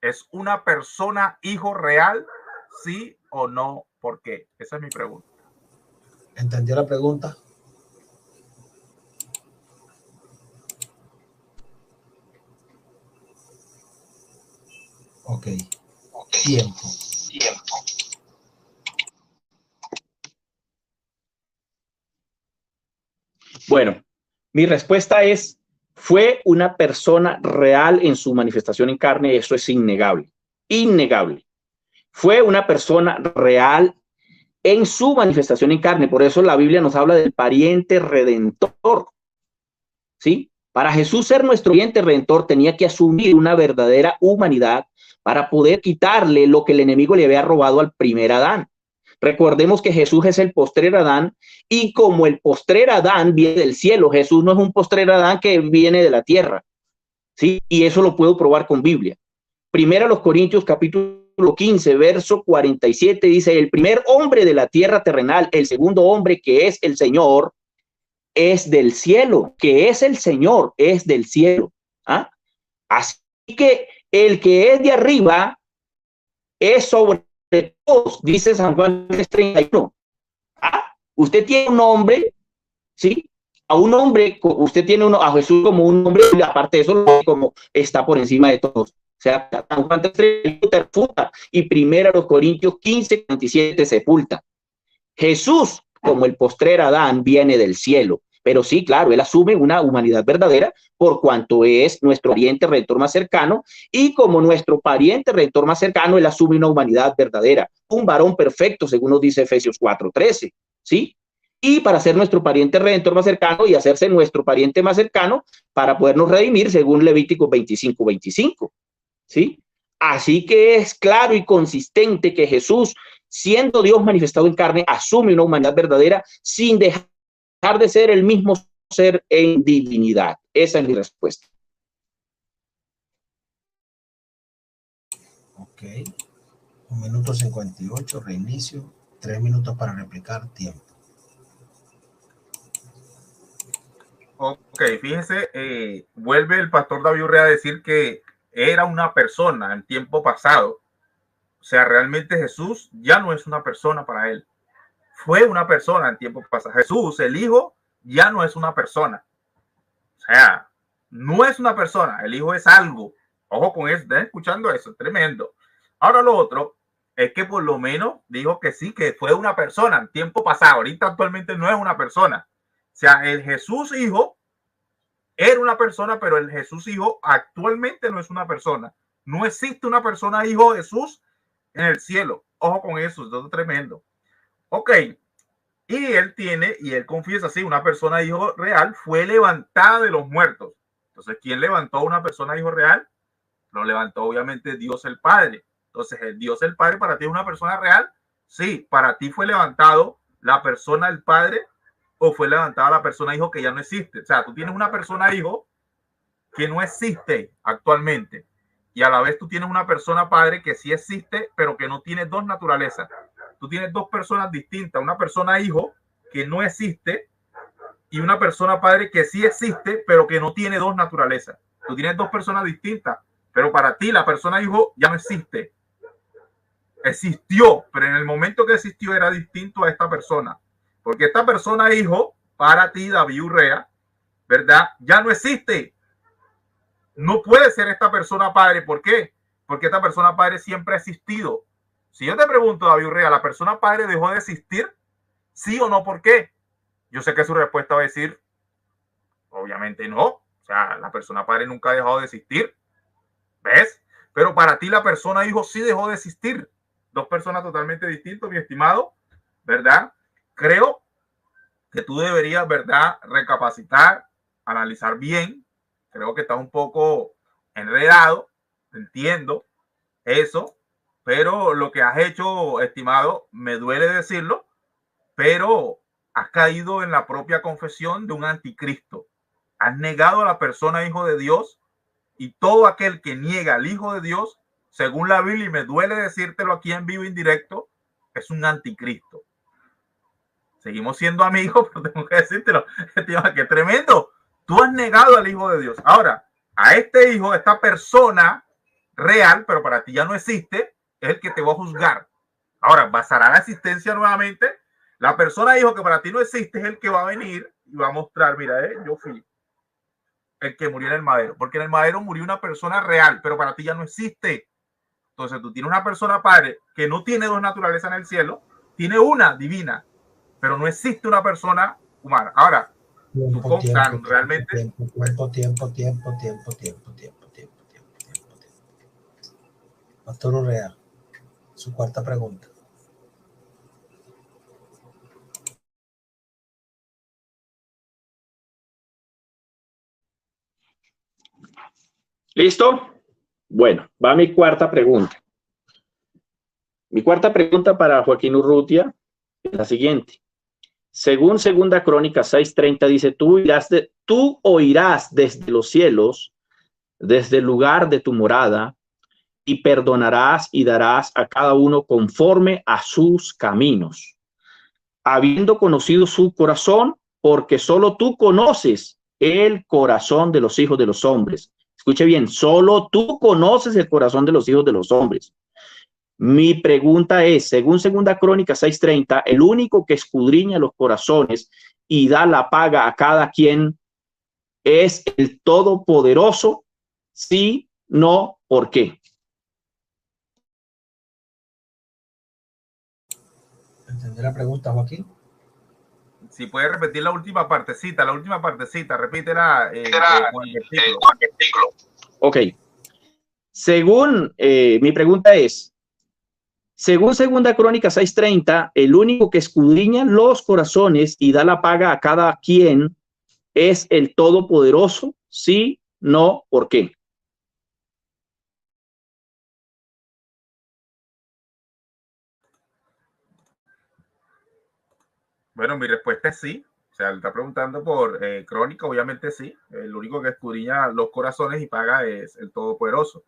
¿es una persona hijo real? ¿Sí o no? ¿Por qué? Esa es mi pregunta. ¿Entendió la pregunta? Ok. Tiempo. Bueno, mi respuesta es, fue una persona real en su manifestación en carne, eso es innegable, innegable. Fue una persona real en su manifestación en carne, por eso la Biblia nos habla del pariente redentor, ¿sí? Para Jesús ser nuestro pariente redentor tenía que asumir una verdadera humanidad para poder quitarle lo que el enemigo le había robado al primer Adán. Recordemos que Jesús es el postrer Adán y como el postrer Adán viene del cielo, Jesús no es un postrer Adán que viene de la tierra, ¿sí? Y eso lo puedo probar con Biblia. Primera los Corintios capítulo 15, verso 47 dice, el primer hombre de la tierra terrenal, el segundo hombre que es el Señor, es del cielo, que es el Señor, es del cielo. ¿Ah? Así que el que es de arriba es sobre todos, dice San Juan 3:31. ¿Ah? Usted tiene un hombre, ¿sí? A un hombre, usted tiene a Jesús como un hombre, y aparte de eso, como está por encima de todos. O sea, San Juan 3:31 refuta y primera los Corintios 15:27 sepulta. Jesús, como el postrer Adán, viene del cielo. Pero sí, claro, él asume una humanidad verdadera por cuanto es nuestro pariente redentor más cercano y como nuestro pariente redentor más cercano, él asume una humanidad verdadera, un varón perfecto, según nos dice Efesios 4:13, ¿sí? Y para ser nuestro pariente redentor más cercano y hacerse nuestro pariente más cercano para podernos redimir, según Levítico 25:25, ¿sí? Así que es claro y consistente que Jesús, siendo Dios manifestado en carne, asume una humanidad verdadera sin dejar de ser el mismo ser en divinidad. Esa es mi respuesta. Ok. 1:58, reinicio. 3 minutos para replicar, tiempo. Ok, fíjense, vuelve el pastor David Urrea a decir que era una persona en tiempo pasado. O sea, realmente Jesús ya no es una persona para él. Fue una persona en tiempo pasado. Jesús, el Hijo, ya no es una persona. O sea, no es una persona. El Hijo es algo. Ojo con eso, están escuchando eso, es tremendo. Ahora lo otro es que por lo menos dijo que sí, que fue una persona en tiempo pasado. Ahorita actualmente no es una persona. O sea, el Jesús Hijo era una persona, pero el Jesús Hijo actualmente no es una persona. No existe una persona Hijo Jesús en el cielo. Ojo con eso, es tremendo. Ok, y él confiesa así, una persona Hijo real fue levantada de los muertos. Entonces, ¿quién levantó a una persona Hijo real? Lo levantó obviamente Dios el Padre. Entonces, el Dios el Padre para ti es una persona real. Sí, para ti fue levantado la persona el Padre o fue levantada la persona Hijo que ya no existe. O sea, tú tienes una persona Hijo que no existe actualmente y a la vez tú tienes una persona Padre que sí existe, pero que no tiene dos naturalezas. Tú tienes dos personas distintas, una persona Hijo que no existe y una persona Padre que sí existe, pero que no tiene dos naturalezas. Tú tienes dos personas distintas, pero para ti la persona Hijo ya no existe. Existió, pero en el momento que existió era distinto a esta persona. Porque esta persona Hijo, para ti, David Urrea, ¿verdad? Ya no existe. No puede ser esta persona padre. ¿Por qué? Porque esta persona padre siempre ha existido. Si yo te pregunto, David Urrea, ¿la persona padre dejó de existir? ¿Sí o no? ¿Por qué? Yo sé que su respuesta va a decir, obviamente no. O sea, la persona padre nunca ha dejado de existir. ¿Ves? Pero para ti la persona hijo sí dejó de existir. Dos personas totalmente distintas, mi estimado, ¿verdad? Creo que tú deberías, ¿verdad?, recapacitar, analizar bien. Creo que estás un poco enredado, entiendo eso, pero lo que has hecho, estimado, me duele decirlo, pero has caído en la propia confesión de un anticristo. Has negado a la persona hijo de Dios, y todo aquel que niega al Hijo de Dios, según la Biblia, y me duele decírtelo aquí en vivo indirecto, es un anticristo. Seguimos siendo amigos, pero tengo que decírtelo, que tremendo. Tú has negado al Hijo de Dios. Ahora, a este hijo, esta persona real, pero para ti ya no existe, es el que te va a juzgar. Ahora, basará la existencia nuevamente. La persona hijo que para ti no existe es el que va a venir y va a mostrar, mira, yo fui el que murió en el madero, porque en el madero murió una persona real, pero para ti ya no existe. Entonces tú tienes una persona padre que no tiene dos naturalezas en el cielo, tiene una divina, pero no existe una persona humana. Ahora, realmente tiempo. Pastor Urrea, su cuarta pregunta. ¿Listo? Bueno, va mi cuarta pregunta. Mi cuarta pregunta para Joaquín Urrutia es la siguiente. Según Segunda Crónica 6:30 dice, tú oirás desde los cielos, desde el lugar de tu morada, y perdonarás y darás a cada uno conforme a sus caminos, habiendo conocido su corazón, porque solo tú conoces el corazón de los hijos de los hombres. Escuche bien, solo tú conoces el corazón de los hijos de los hombres. Mi pregunta es, según Segunda Crónica 6:30, el único que escudriña los corazones y da la paga a cada quien es el Todopoderoso. Sí, no, ¿por qué? ¿Entendí la pregunta, Joaquín? Si puedes repetir la última partecita, repítela con el versículo. Ok. Según, mi pregunta es, según Segunda Crónica 6:30, el único que escudriña los corazones y da la paga a cada quien es el Todopoderoso. Sí, no, ¿por qué? Bueno, mi respuesta es sí. O sea, le está preguntando por Crónica, obviamente sí. El único que escudriña los corazones y paga es el Todopoderoso.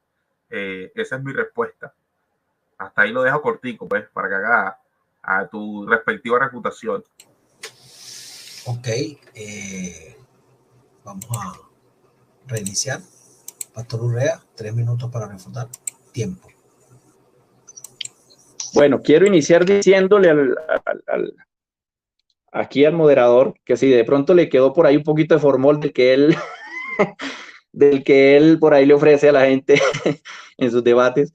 Esa es mi respuesta. Hasta ahí lo dejo cortico, pues, para que haga a tu respectiva refutación. Ok. Vamos a reiniciar. Pastor Urrea, 3 minutos para refutar. Tiempo. Bueno, quiero iniciar diciéndole aquí al moderador que si de pronto le quedó por ahí un poquito de formol del que él por ahí le ofrece a la gente en sus debates.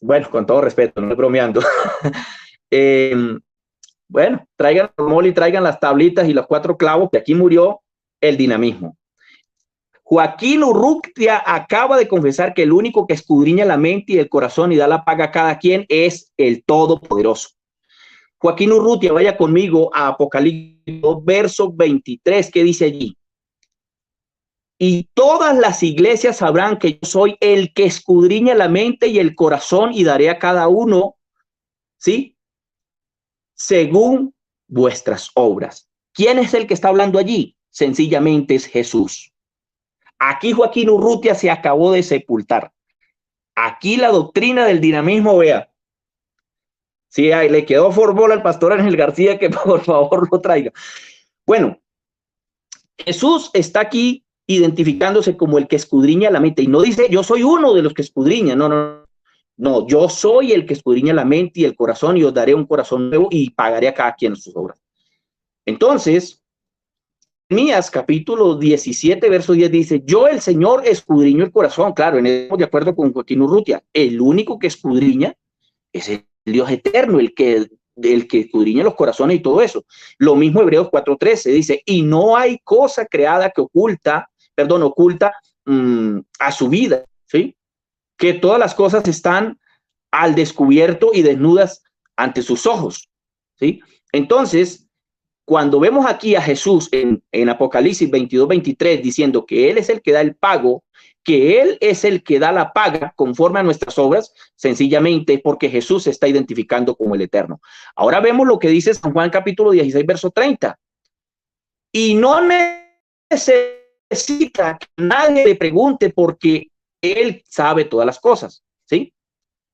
Bueno, con todo respeto, no estoy bromeando. Bueno, traigan el formol y traigan las tablitas y los 4 clavos, que aquí murió el dinamismo. Joaquín Urrutia acaba de confesar que el único que escudriña la mente y el corazón y da la paga a cada quien es el Todopoderoso. Joaquín Urrutia, vaya conmigo a Apocalipsis 2, verso 23, que dice allí: y todas las iglesias sabrán que yo soy el que escudriña la mente y el corazón y daré a cada uno, ¿sí?, según vuestras obras. ¿Quién es el que está hablando allí? Sencillamente es Jesús. Aquí Joaquín Urrutia se acabó de sepultar. Aquí la doctrina del dinamismo, vea. Sí, le quedó formol al pastor Ángel García, que por favor lo traiga. Bueno, Jesús está aquí identificándose como el que escudriña la mente. Y no dice, yo soy uno de los que escudriña. No, yo soy el que escudriña la mente y el corazón, y os daré un corazón nuevo y pagaré a cada quien sus obras. Entonces, Jeremías capítulo 17, verso 10 dice, yo el Señor escudriño el corazón. Claro, en eso de acuerdo con Joaquín Urrutia, el único que escudriña es el Dios eterno, el que escudriña los corazones y todo eso. Lo mismo Hebreos 4:13 dice, y no hay cosa creada que oculta a su vida, ¿sí? Que todas las cosas están al descubierto y desnudas ante sus ojos, ¿sí? Entonces, cuando vemos aquí a Jesús en Apocalipsis 22:23 diciendo que Él es el que da el pago, que Él es el que da la paga conforme a nuestras obras, sencillamente porque Jesús se está identificando como el Eterno. Ahora vemos lo que dice San Juan capítulo 16, verso 30. Y no necesita que nadie le pregunte porque Él sabe todas las cosas, ¿sí?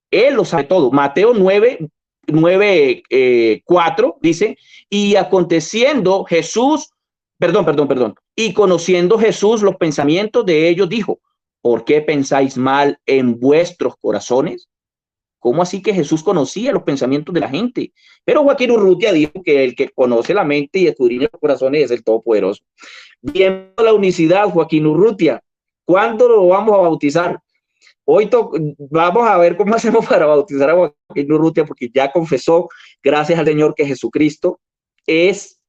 Él lo sabe todo. Mateo 9:4 dice, y aconteciendo Jesús, y conociendo Jesús los pensamientos de ellos, dijo, ¿por qué pensáis mal en vuestros corazones? ¿Cómo así que Jesús conocía los pensamientos de la gente? Pero Joaquín Urrutia dijo que el que conoce la mente y escudriña los corazones es el Todopoderoso. Viendo la unicidad, Joaquín Urrutia, ¿cuándo lo vamos a bautizar? Hoy vamos a ver cómo hacemos para bautizar a Joaquín Urrutia, porque ya confesó, gracias al Señor, que Jesucristo es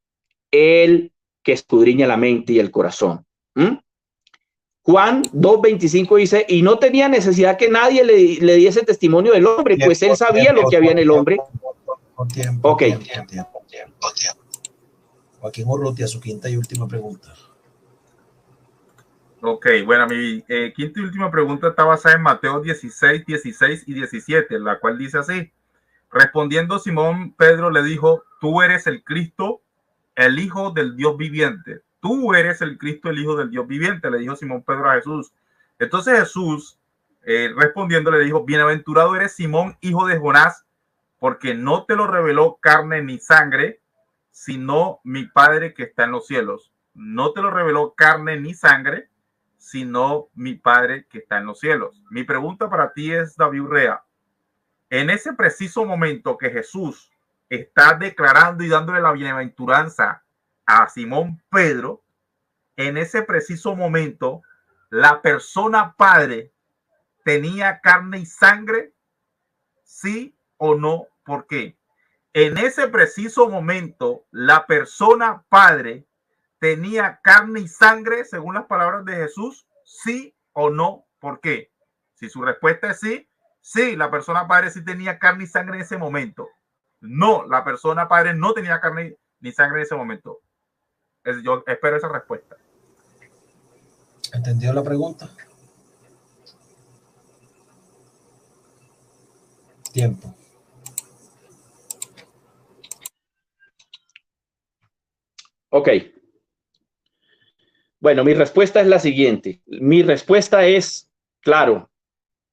el que escudriña la mente y el corazón. Juan 2:25 dice, y no tenía necesidad que nadie le diese testimonio del hombre, pues él sabía lo que había en el hombre. Tiempo. Joaquín Urrutia, su quinta y última pregunta. Ok, bueno, mi quinta y última pregunta está basada en Mateo 16, 16 y 17, la cual dice así. Respondiendo Simón, Pedro le dijo, tú eres el Cristo, el Hijo del Dios viviente. Tú eres el Cristo, el Hijo del Dios viviente, le dijo Simón Pedro a Jesús. Entonces Jesús, respondiendo, le dijo, bienaventurado eres Simón, hijo de Jonás, porque no te lo reveló carne ni sangre, sino mi Padre que está en los cielos. No te lo reveló carne ni sangre, sino mi Padre que está en los cielos. Mi pregunta para ti es, David Urrea, en ese preciso momento que Jesús está declarando y dándole la bienaventuranza a Simón Pedro, en ese preciso momento, la persona Padre tenía carne y sangre, ¿sí o no? ¿Por qué? En ese preciso momento, la persona Padre tenía carne y sangre, según las palabras de Jesús, ¿sí o no? ¿Por qué? Si su respuesta es sí, sí, la persona Padre sí tenía carne y sangre en ese momento. No, la persona Padre no tenía carne ni sangre en ese momento. Yo espero esa respuesta. ¿Entendió la pregunta? Tiempo. Ok. Bueno, mi respuesta es la siguiente. Mi respuesta es, claro,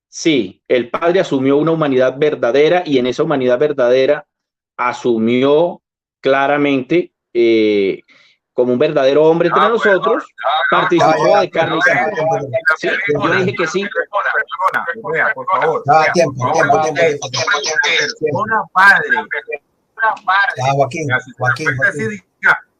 sí, el Padre asumió una humanidad verdadera y en esa humanidad verdadera asumió claramente como un verdadero hombre entre nosotros, participó de carne y sangre. ¿Sí? Yo dije que sí. Por favor. Tiempo. Una Padre. Joaquín.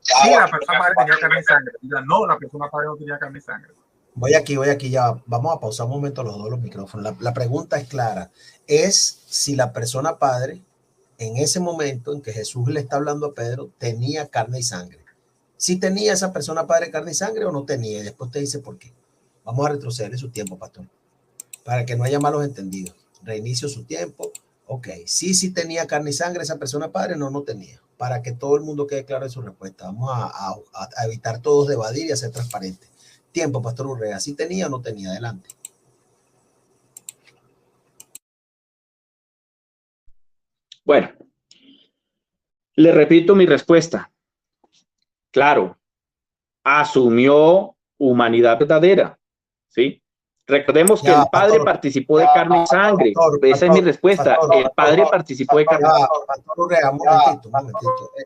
Sí, la persona Padre tenía carne y sangre. No, la persona Padre no tenía carne y sangre. Voy aquí, ya. Vamos a pausar un momento los dos los micrófonos. La pregunta es clara. Es si la persona Padre, en ese momento en que Jesús le está hablando a Pedro, tenía carne y sangre. Si tenía esa persona Padre carne y sangre o no tenía. Y después te dice por qué. Vamos a retrocederle su tiempo, pastor. Para que no haya malos entendidos. Reinicio su tiempo. Ok. Sí tenía carne y sangre esa persona Padre, no tenía. Para que todo el mundo quede claro en su respuesta. Vamos a evitar todos de evadir y a ser transparentes. Tiempo, pastor Urrea. ¿Sí tenía o no tenía? Adelante. Bueno, le repito mi respuesta. Claro, asumió humanidad verdadera, ¿sí? Recordemos que el Padre participó de carne y sangre. Esa es mi respuesta. El Padre participó de carne y sangre. Pastor Urrea, un momentito.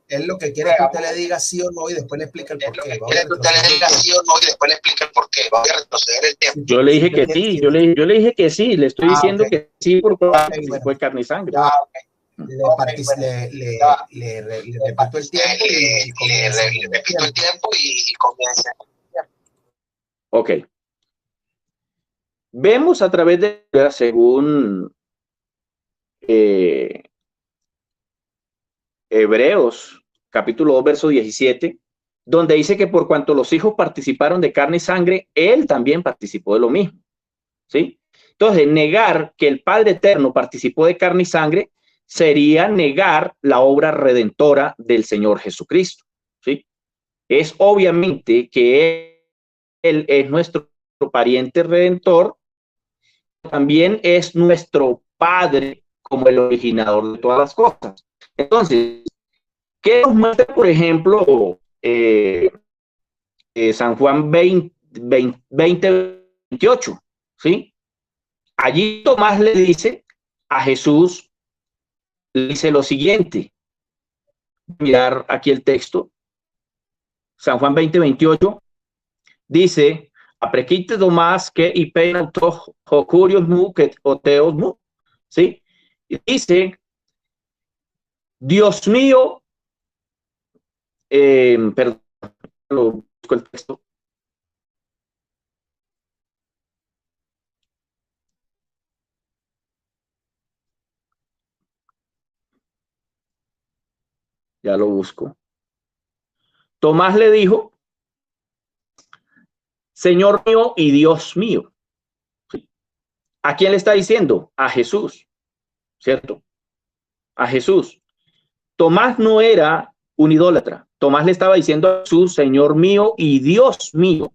Él lo que quiere es que usted le diga sí o no y después le explica el por qué. Vamos a retroceder el tiempo. Yo le dije que sí, yo le dije que sí. Le estoy diciendo que sí porque participó de carne y sangre. le repito el tiempo y comienza. Ok. Vemos a través de, según Hebreos, capítulo 2, verso 17, donde dice que por cuanto los hijos participaron de carne y sangre, él también participó de lo mismo. ¿Sí? Entonces, negar que el Padre Eterno participó de carne y sangre sería negar la obra redentora del Señor Jesucristo. ¿Sí? Es obviamente que él es nuestro pariente redentor, también es nuestro Padre como el originador de todas las cosas. Entonces, ¿qué nos muestra, por ejemplo, San Juan 28? ¿Sí? Allí Tomás le dice a Jesús, le dice lo siguiente. Mirar aquí el texto. San Juan 28 dice, aprequite Tomás que y pena jocurios mu que oteos mu. ¿Sí? Y dice, Dios mío, perdón, lo busco el texto. Ya lo busco. Tomás le dijo, Señor mío y Dios mío. ¿A quién le está diciendo? A Jesús, ¿cierto? A Jesús. Tomás no era un idólatra. Tomás le estaba diciendo a Jesús, Señor mío y Dios mío.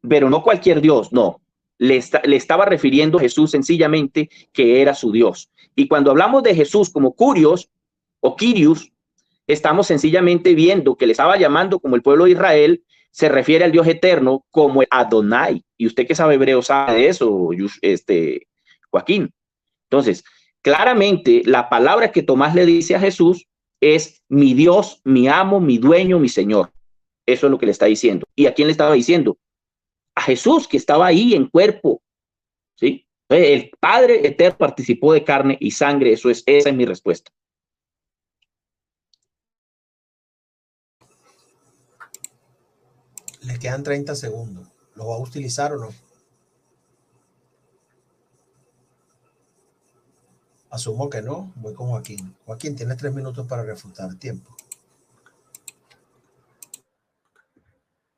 Pero no cualquier Dios, no. Le estaba refiriendo a Jesús sencillamente que era su Dios. Y cuando hablamos de Jesús como Curios o Kyrios, estamos sencillamente viendo que le estaba llamando como el pueblo de Israel, se refiere al Dios eterno como el Adonai. Y usted que sabe hebreo sabe de eso, Joaquín. Entonces, claramente la palabra que Tomás le dice a Jesús es mi Dios, mi amo, mi dueño, mi Señor. Eso es lo que le está diciendo. ¿Y a quién le estaba diciendo? A Jesús, que estaba ahí en cuerpo. ¿Sí? El Padre eterno participó de carne y sangre. Esa es mi respuesta. Le quedan 30 segundos. ¿Lo va a utilizar o no? Asumo que no. Voy con Joaquín. Joaquín, tienes 3 minutos para refutar tiempo.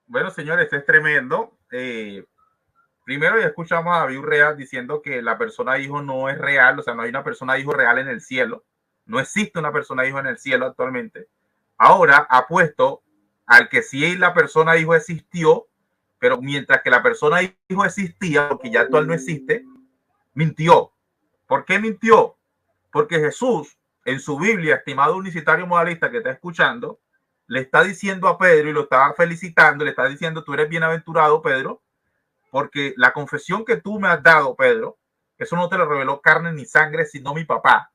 Bueno, señores, este es tremendo. Primero ya escuchamos a David Urrea diciendo que la persona hijo no es real, o sea, no hay una persona hijo real en el cielo. No existe una persona hijo en el cielo actualmente. Ahora ha puesto al que sí la persona hijo existió, pero mientras que la persona hijo existía, porque ya actual no existe, mintió. ¿Por qué mintió? Porque Jesús, en su Biblia, estimado unicitario modalista que está escuchando, le está diciendo a Pedro y lo está felicitando, le está diciendo, tú eres bienaventurado, Pedro, porque la confesión que tú me has dado, Pedro, eso no te lo reveló carne ni sangre, sino mi papá.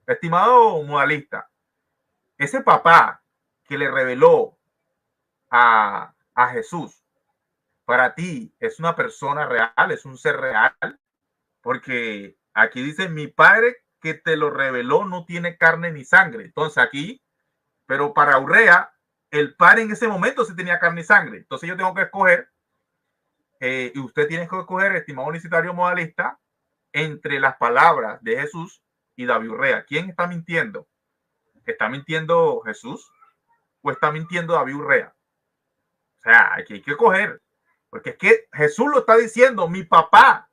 Estimado modalista, ese papá que le reveló a Jesús, para ti es una persona real, es un ser real, porque aquí dice, mi padre que te lo reveló no tiene carne ni sangre. Entonces aquí, pero para Urrea, el padre en ese momento sí tenía carne y sangre. Entonces yo tengo que escoger, y usted tiene que escoger, estimado unicitario modalista, entre las palabras de Jesús y David Urrea. ¿Quién está mintiendo? ¿Está mintiendo Jesús o está mintiendo David Urrea? O sea, aquí hay que coger, porque es que Jesús lo está diciendo, mi papá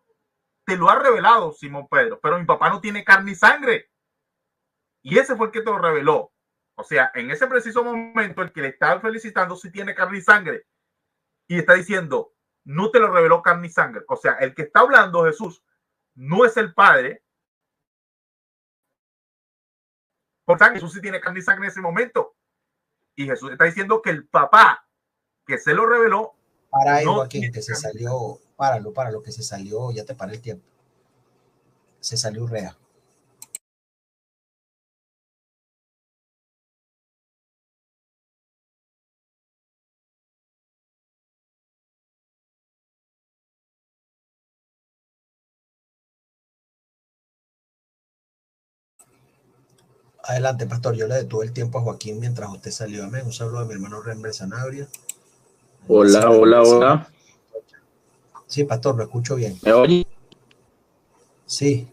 te lo ha revelado, Simón Pedro, pero mi papá no tiene carne y sangre. Y ese fue el que te lo reveló. O sea, en ese preciso momento, el que le está felicitando sí tiene carne y sangre. Y está diciendo, no te lo reveló carne y sangre. O sea, el que está hablando Jesús no es el Padre. Por sangre, Jesús sí tiene carne y sangre en ese momento. Y Jesús está diciendo que el papá que se lo reveló. Para ahí, no Joaquín, que se salió. Páralo, que se salió. Ya te paré el tiempo. Se salió Urrea. Adelante, pastor. Yo le detuve el tiempo a Joaquín mientras usted salió. Amén. Un saludo a mi hermano Renber Sanabria. Hola, hola, hola. Sí, pastor, lo escucho bien. ¿Me oye? Sí.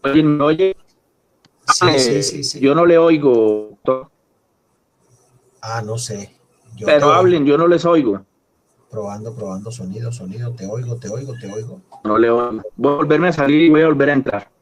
¿Me oye? Sí. Yo no le oigo, doctor. Ah, no sé. Yo te Pero hablen, oigo. yo no les oigo. Probando sonido. Te oigo. No le oigo. Voy a volverme a salir y voy a volver a entrar.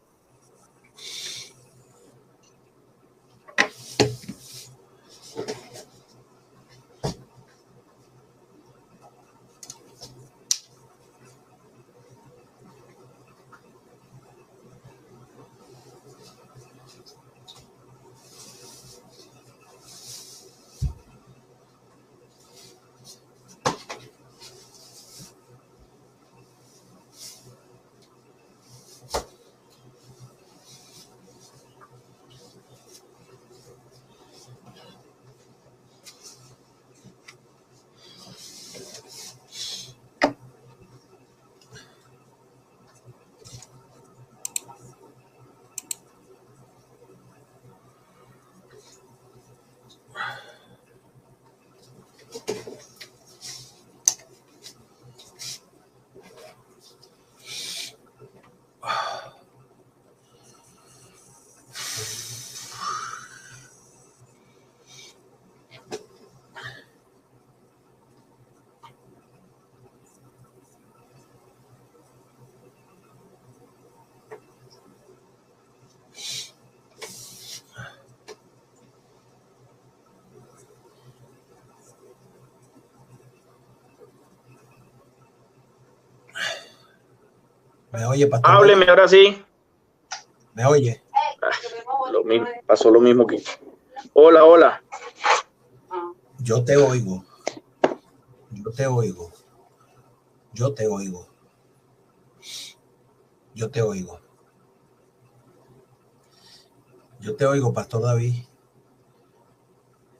¿Me oye, pastor? Hábleme ahora sí. ¿Me oye? Pasó lo mismo que... Hola, hola. Yo te oigo. Yo te oigo, pastor David.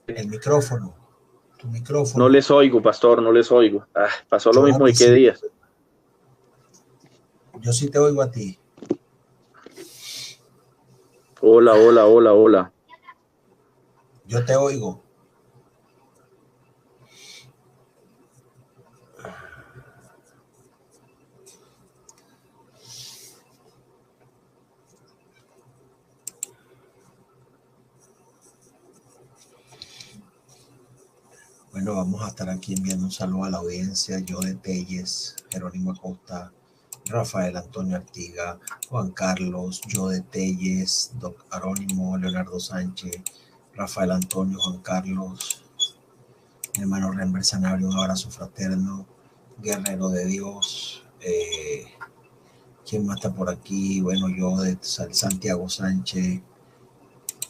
El micrófono. Tu micrófono. No les oigo, pastor, no les oigo. Pasó lo Yo mismo a de ti qué sí. días. Yo sí te oigo a ti. Hola, hola, hola, hola. Yo te oigo. Bueno, vamos a estar aquí enviando un saludo a la audiencia. Yo de Telles, Jerónimo Acosta, Rafael Antonio Artiga, Juan Carlos, yo de Telles, Doc Arónimo, Leonardo Sánchez, Rafael Antonio, Juan Carlos, mi hermano Renber Sanabria, un abrazo fraterno, Guerrero de Dios. ¿Quién más está por aquí? Bueno, yo de Santiago Sánchez.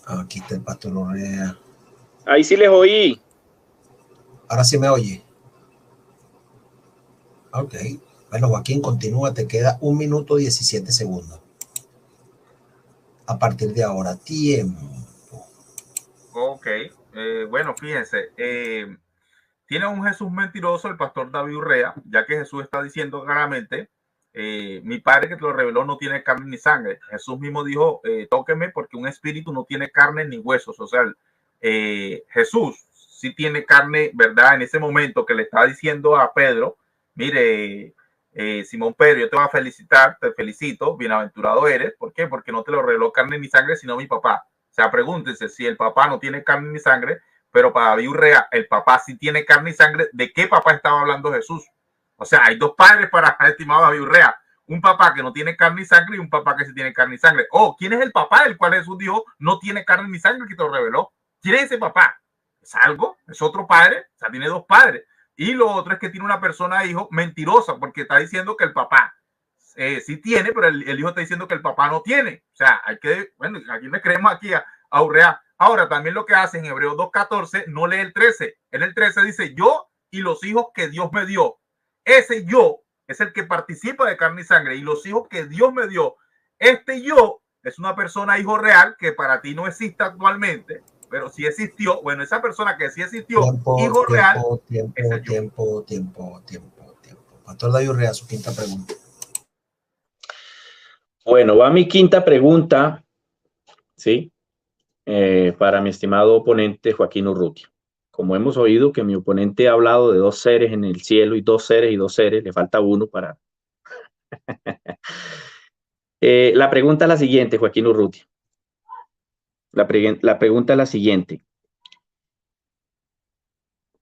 Aquí está el pastor Orrea. Ahí sí les oí. Ahora sí me oye. Ok. Bueno, Joaquín, continúa. Te queda 1 minuto 17 segundos. A partir de ahora, tiempo. Ok. Bueno, fíjense. Tiene un Jesús mentiroso el pastor David Urrea, ya que Jesús está diciendo claramente, mi padre que te lo reveló no tiene carne ni sangre. Jesús mismo dijo, tóqueme porque un espíritu no tiene carne ni huesos. O sea, Jesús sí tiene carne, ¿verdad? En ese momento que le está diciendo a Pedro, mire, Simón Pedro, yo te voy a felicitar, te felicito, bienaventurado eres. ¿Por qué? Porque no te lo reveló carne ni sangre, sino mi papá. O sea, pregúntense, si el papá no tiene carne ni sangre, pero para David Urrea, el papá sí tiene carne y sangre, ¿de qué papá estaba hablando Jesús? O sea, hay dos padres para estimado David Urrea. Un papá que no tiene carne y sangre y un papá que sí tiene carne y sangre. Oh, ¿quién es el papá del cual Jesús dijo no tiene carne ni sangre que te lo reveló? ¿Quién es ese papá? ¿Es algo? ¿Es otro padre? O sea, tiene dos padres. Y lo otro es que tiene una persona, hijo, mentirosa, porque está diciendo que el papá sí tiene, pero el hijo está diciendo que el papá no tiene. O sea, hay que, bueno, aquí le creemos aquí a Urrea. Ahora, también lo que hace en Hebreos 2.14, no lee el 13. En el 13 dice, yo y los hijos que Dios me dio. Ese yo es el que participa de carne y sangre, y los hijos que Dios me dio. Este yo es una persona, hijo real, que para ti no existe actualmente, pero sí existió. Bueno, esa persona que sí existió, hijo real, es el yo. Tiempo. Pastor David Urrea, su quinta pregunta. Bueno, va mi quinta pregunta. ¿sí? Para mi estimado oponente Joaquín Urrutia. Como hemos oído que mi oponente ha hablado de 2 seres en el cielo y 2 seres y 2 seres, le falta uno para... la pregunta es la siguiente, Joaquín Urrutia. La pregunta es la siguiente.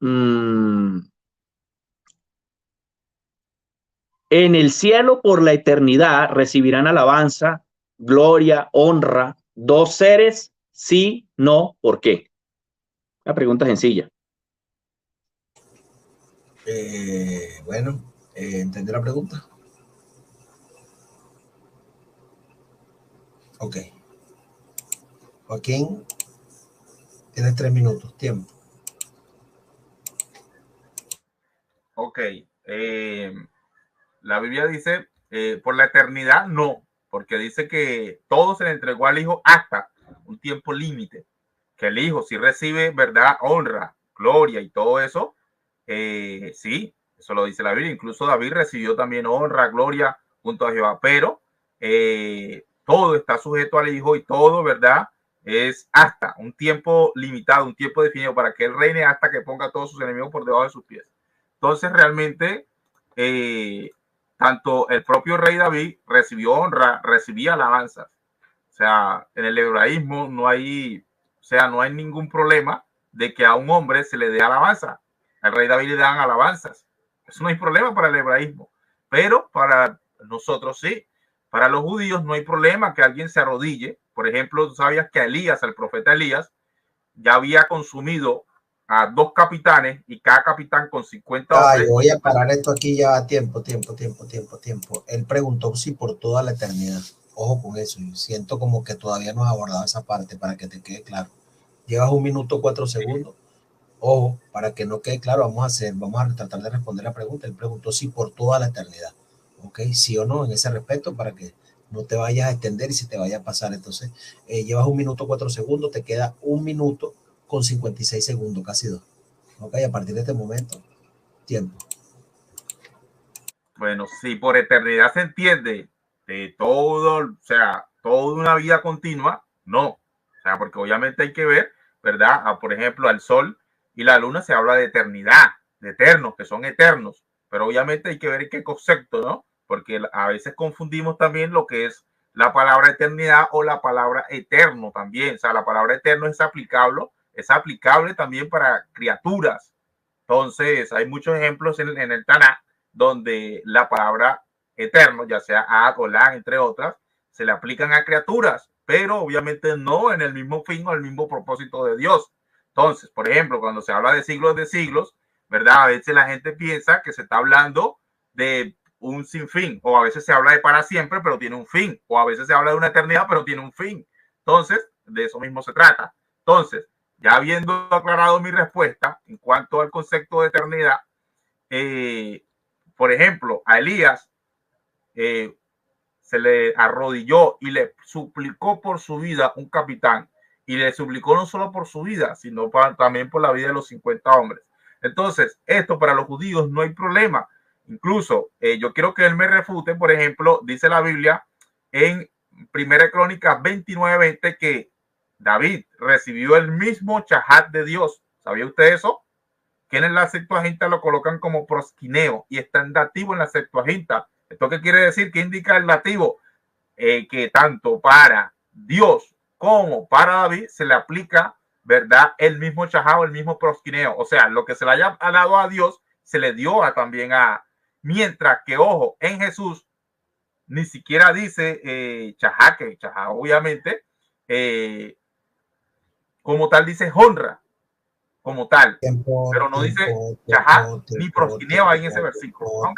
En el cielo por la eternidad recibirán alabanza, gloria, honra, 2 seres, sí, no, ¿por qué? Una pregunta sencilla. Bueno, ¿entendí la pregunta? Ok. Joaquín, tienes 3 minutos, tiempo. Ok. La Biblia dice, por la eternidad no, porque dice que todo se le entregó al Hijo hasta un tiempo límite, que el Hijo sí recibe, ¿verdad? Honra, gloria y todo eso. Sí, eso lo dice la Biblia. Incluso David recibió también honra, gloria junto a Jehová, pero todo está sujeto al Hijo y todo, ¿verdad? Es hasta un tiempo limitado, un tiempo definido para que Él reine hasta que ponga a todos sus enemigos por debajo de sus pies. Entonces, realmente, tanto el propio rey David recibió honra, recibía alabanzas. O sea, en el hebraísmo no hay ningún problema de que a un hombre se le dé alabanza. Al rey David le dan alabanzas. Eso no hay problema para el hebraísmo. Pero para nosotros sí. Para los judíos no hay problema que alguien se arrodille. Por ejemplo, tú sabías que Elías, el profeta Elías, ya había consumido a 2 capitanes y cada capitán con 50 hombres. Yo voy a parar esto aquí ya. Tiempo. Él preguntó si por toda la eternidad. Ojo con eso. Yo siento como que todavía no has abordado esa parte para que te quede claro. Llevas 1 minuto 4 segundos. Ojo, para que no quede claro, vamos a tratar de responder la pregunta. Él preguntó si por toda la eternidad. ¿Ok? Sí o no en ese respecto para que no te vayas a extender y se te vaya a pasar. Entonces, llevas 1 minuto 4 segundos, te queda 1 minuto con 56 segundos, casi 2. ¿Ok? A partir de este momento, tiempo. Bueno, si por eternidad se entiende de todo, o sea, toda una vida continua, no. O sea, porque obviamente hay que ver, ¿verdad? Por ejemplo, al sol y la luna se habla de eternidad, de eternos, que son eternos. Pero obviamente hay que ver qué concepto, ¿no? Porque a veces confundimos también lo que es la palabra eternidad o la palabra eterno también. O sea, la palabra eterno es aplicable también para criaturas. Entonces, hay muchos ejemplos en el Tanakh donde la palabra eterno, ya sea Ad o La, entre otras, se le aplican a criaturas, pero obviamente no en el mismo fin o el mismo propósito de Dios. Entonces, por ejemplo, cuando se habla de siglos, ¿verdad? A veces la gente piensa que se está hablando de un sinfín, o a veces se habla de para siempre, pero tiene un fin, o a veces se habla de una eternidad, pero tiene un fin. Entonces, de eso mismo se trata. Entonces, ya habiendo aclarado mi respuesta en cuanto al concepto de eternidad, por ejemplo, a Elías se le arrodilló y le suplicó por su vida un capitán, y le suplicó no solo por su vida, sino también por la vida de los 50 hombres. Entonces, esto para los judíos no hay problema. Incluso yo quiero que él me refute, por ejemplo, dice la Biblia en 1 Crónicas 29:20 que David recibió el mismo chahat de Dios. ¿Sabía usted eso? Que en la Septuaginta lo colocan como prosquineo y está en dativo en la Septuaginta. ¿Esto qué quiere decir? ¿Qué indica el dativo? Que tanto para Dios como para David se le aplica, ¿verdad? El mismo chajao, el mismo prosquineo. O sea, lo que se le haya dado a Dios, se le dio también a... Mientras que, ojo, en Jesús ni siquiera dice chajá, que chajá obviamente, como tal dice honra, como tal, pero no dice chajá ni prosquineo ahí en ese versículo.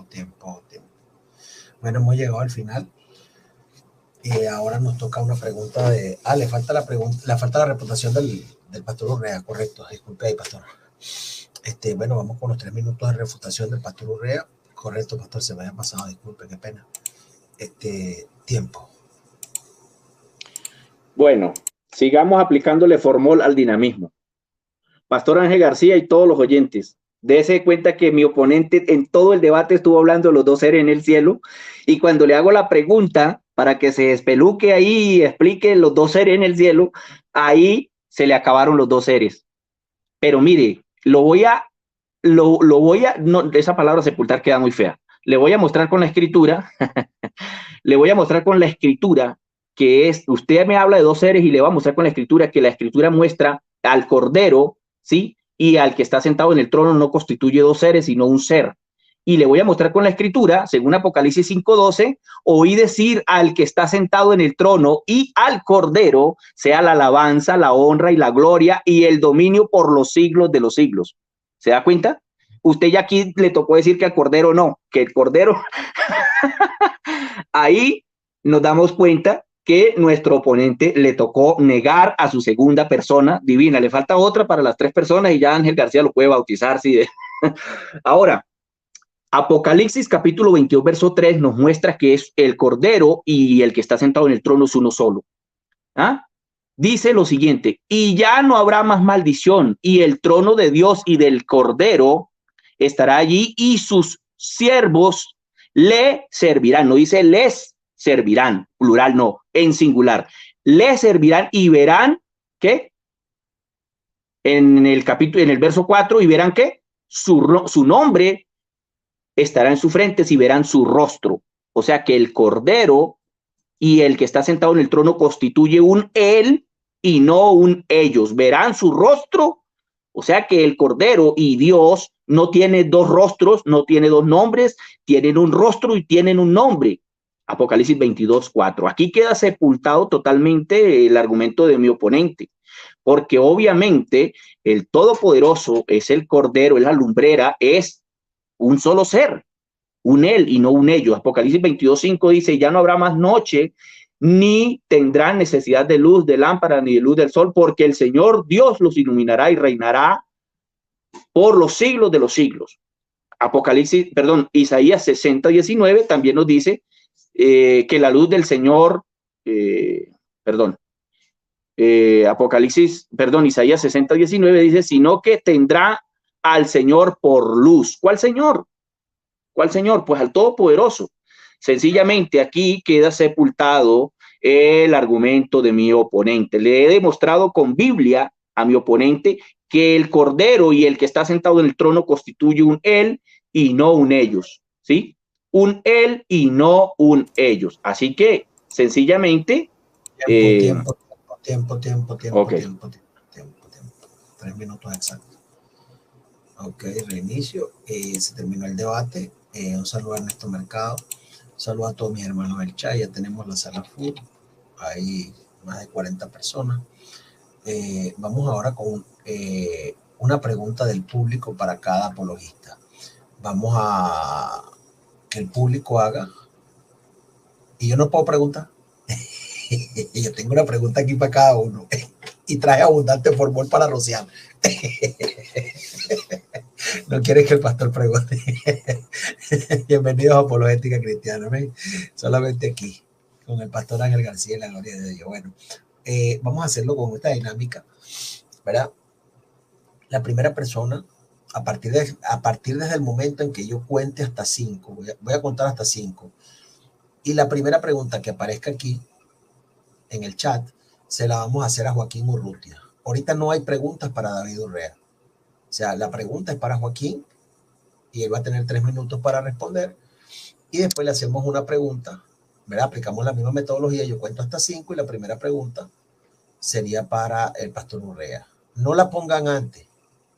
Tiempo. Bueno, hemos llegado al final. Y ahora nos toca una pregunta de... le falta la reputación del pastor Urrea, correcto. Disculpe ahí, pastor. Bueno, vamos con los 3 minutos de refutación del pastor Urrea. Correcto, pastor, se me había pasado, disculpe, qué pena. Tiempo. Bueno, sigamos aplicándole formol al dinamismo. Pastor Ángel García y todos los oyentes, dése cuenta que mi oponente en todo el debate estuvo hablando de los 2 seres en el cielo, y cuando le hago la pregunta para que se espeluque ahí y explique los dos seres en el cielo, ahí se le acabaron los dos seres. Pero mire, lo voy a, no, esa palabra sepultar queda muy fea. Le voy a mostrar con la escritura, le voy a mostrar con la escritura que es, usted me habla de dos seres y le voy a mostrar con la escritura que la escritura muestra al Cordero, ¿sí? Y al que está sentado en el trono no constituye dos seres, sino un ser. Y le voy a mostrar con la escritura, según Apocalipsis 5:12, oí decir al que está sentado en el trono y al Cordero, sea la alabanza, la honra y la gloria y el dominio por los siglos de los siglos. ¿Se da cuenta? Usted ya aquí le tocó decir que al Cordero no, que el Cordero... Ahí nos damos cuenta que nuestro oponente le tocó negar a su segunda persona divina. Le falta otra para las tres personas y ya Ángel García lo puede bautizar. ¿Sí? Ahora, Apocalipsis capítulo 22, verso 3 nos muestra que es el Cordero y el que está sentado en el trono es uno solo. ¿Ah? Dice lo siguiente, y ya no habrá más maldición, y el trono de Dios y del Cordero estará allí, y sus siervos le servirán. No dice les servirán, plural no, en singular. Le servirán y verán, ¿qué? En el capítulo, en el verso 4, y verán que su nombre estará en su frente, y verán su rostro. O sea que el Cordero y el que está sentado en el trono constituye un él y no un ellos. Verán su rostro. O sea que el Cordero y Dios no tiene dos rostros, no tiene dos nombres, tienen un rostro y tienen un nombre. Apocalipsis 22:4. Aquí queda sepultado totalmente el argumento de mi oponente, porque obviamente el Todopoderoso es el Cordero, es la lumbrera, es un solo ser, un él y no un ellos. Apocalipsis 22:5 dice, ya no habrá más noche, ni tendrán necesidad de luz de lámpara ni de luz del sol, porque el Señor Dios los iluminará y reinará por los siglos de los siglos. Isaías 60:19 también nos dice que la luz del Señor, Isaías 60:19 dice, sino que tendrá al Señor por luz. ¿Cuál Señor? ¿Cuál Señor? Pues al Todopoderoso. Sencillamente aquí queda sepultado el argumento de mi oponente. Le he demostrado con Biblia a mi oponente que el Cordero y el que está sentado en el trono constituye un él y no un ellos, ¿sí? Un él y no un ellos. Así que, sencillamente... Tiempo. Okay. 3 minutos exactos. Ok, reinicio. Se terminó el debate. Un saludo a Ernesto Mercado. Un saludo a todos mis hermanos del chat. Ya tenemos la sala full. Hay más de 40 personas. Vamos ahora con una pregunta del público para cada apologista. Vamos a que el público haga. Y yo no puedo preguntar. Yo tengo una pregunta aquí para cada uno. Y traje abundante formol para rociar. No quieres que el pastor pregunte. Bienvenidos a Apologética Cristiana. ¿Ven? Solamente aquí, con el pastor Ángel García y la gloria de Dios. Bueno, vamos a hacerlo con esta dinámica, ¿verdad? La primera persona, a partir desde el momento en que yo cuente hasta 5, voy a contar hasta 5. Y la primera pregunta que aparezca aquí en el chat, se la vamos a hacer a Joaquín Urrutia. Ahorita no hay preguntas para David Urrea. O sea, la pregunta es para Joaquín y él va a tener 3 minutos para responder. Y después le hacemos una pregunta, ¿verdad? Aplicamos la misma metodología. Yo cuento hasta 5 y la primera pregunta sería para el pastor Urrea. No la pongan antes.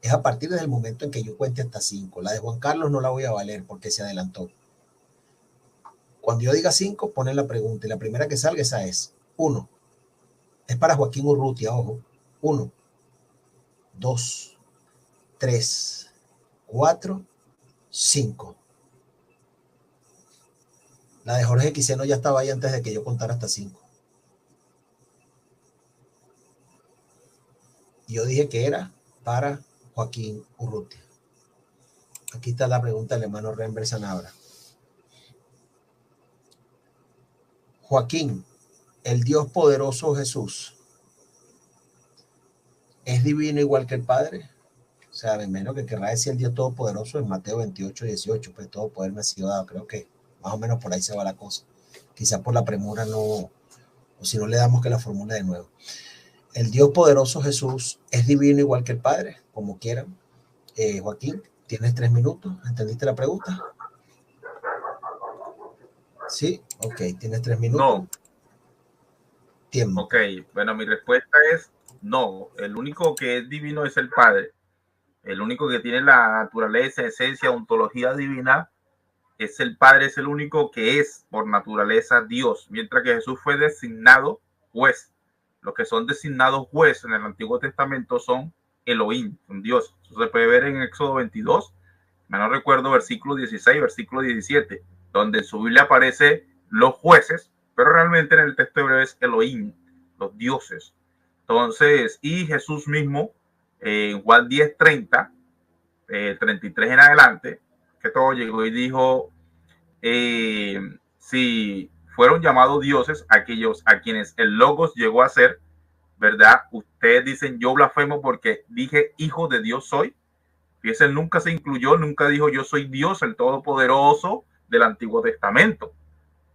Es a partir del momento en que yo cuente hasta 5. La de Juan Carlos no la voy a valer porque se adelantó. Cuando yo diga 5, ponen la pregunta y la primera que salga esa es 1. Es para Joaquín Urrutia, ojo. 1, 2, 3, 4, 5. La de Jorge Quiseno ya estaba ahí antes de que yo contara hasta 5. Yo dije que era para Joaquín Urrutia. Aquí está la pregunta del hermano Renber Sanabra. Joaquín, el Dios poderoso Jesús, ¿es divino igual que el Padre? O sea, de menos que querrá decir el Dios todopoderoso en Mateo 28:18, pues todo poder me ha sido dado. Creo que más o menos por ahí se va la cosa. Quizá por la premura no, o si no le damos que la formule de nuevo. El Dios poderoso Jesús es divino igual que el Padre, como quieran. Joaquín, tienes 3 minutos. ¿Entendiste la pregunta? Sí, ok, tienes 3 minutos. No. Tiempo. Ok, bueno, mi respuesta es no. El único que es divino es el Padre. El único que tiene la naturaleza, esencia, ontología divina es el Padre, es el único que es por naturaleza Dios, mientras que Jesús fue designado juez. Los que son designados juez en el Antiguo Testamento son Elohim, son Dios. Eso se puede ver en Éxodo 22, no recuerdo, versículo 16, versículo 17, donde en su Biblia aparece los jueces, pero realmente en el texto hebreo es Elohim, los dioses. Entonces, y Jesús mismo, en Juan 10, 30, 33 en adelante, que todo llegó y dijo, si fueron llamados dioses aquellos a quienes el Logos llegó a ser, ¿verdad? Ustedes dicen, yo blasfemo porque dije, hijo de Dios soy. Fíjense, él nunca se incluyó, nunca dijo, yo soy Dios, el Todopoderoso del Antiguo Testamento.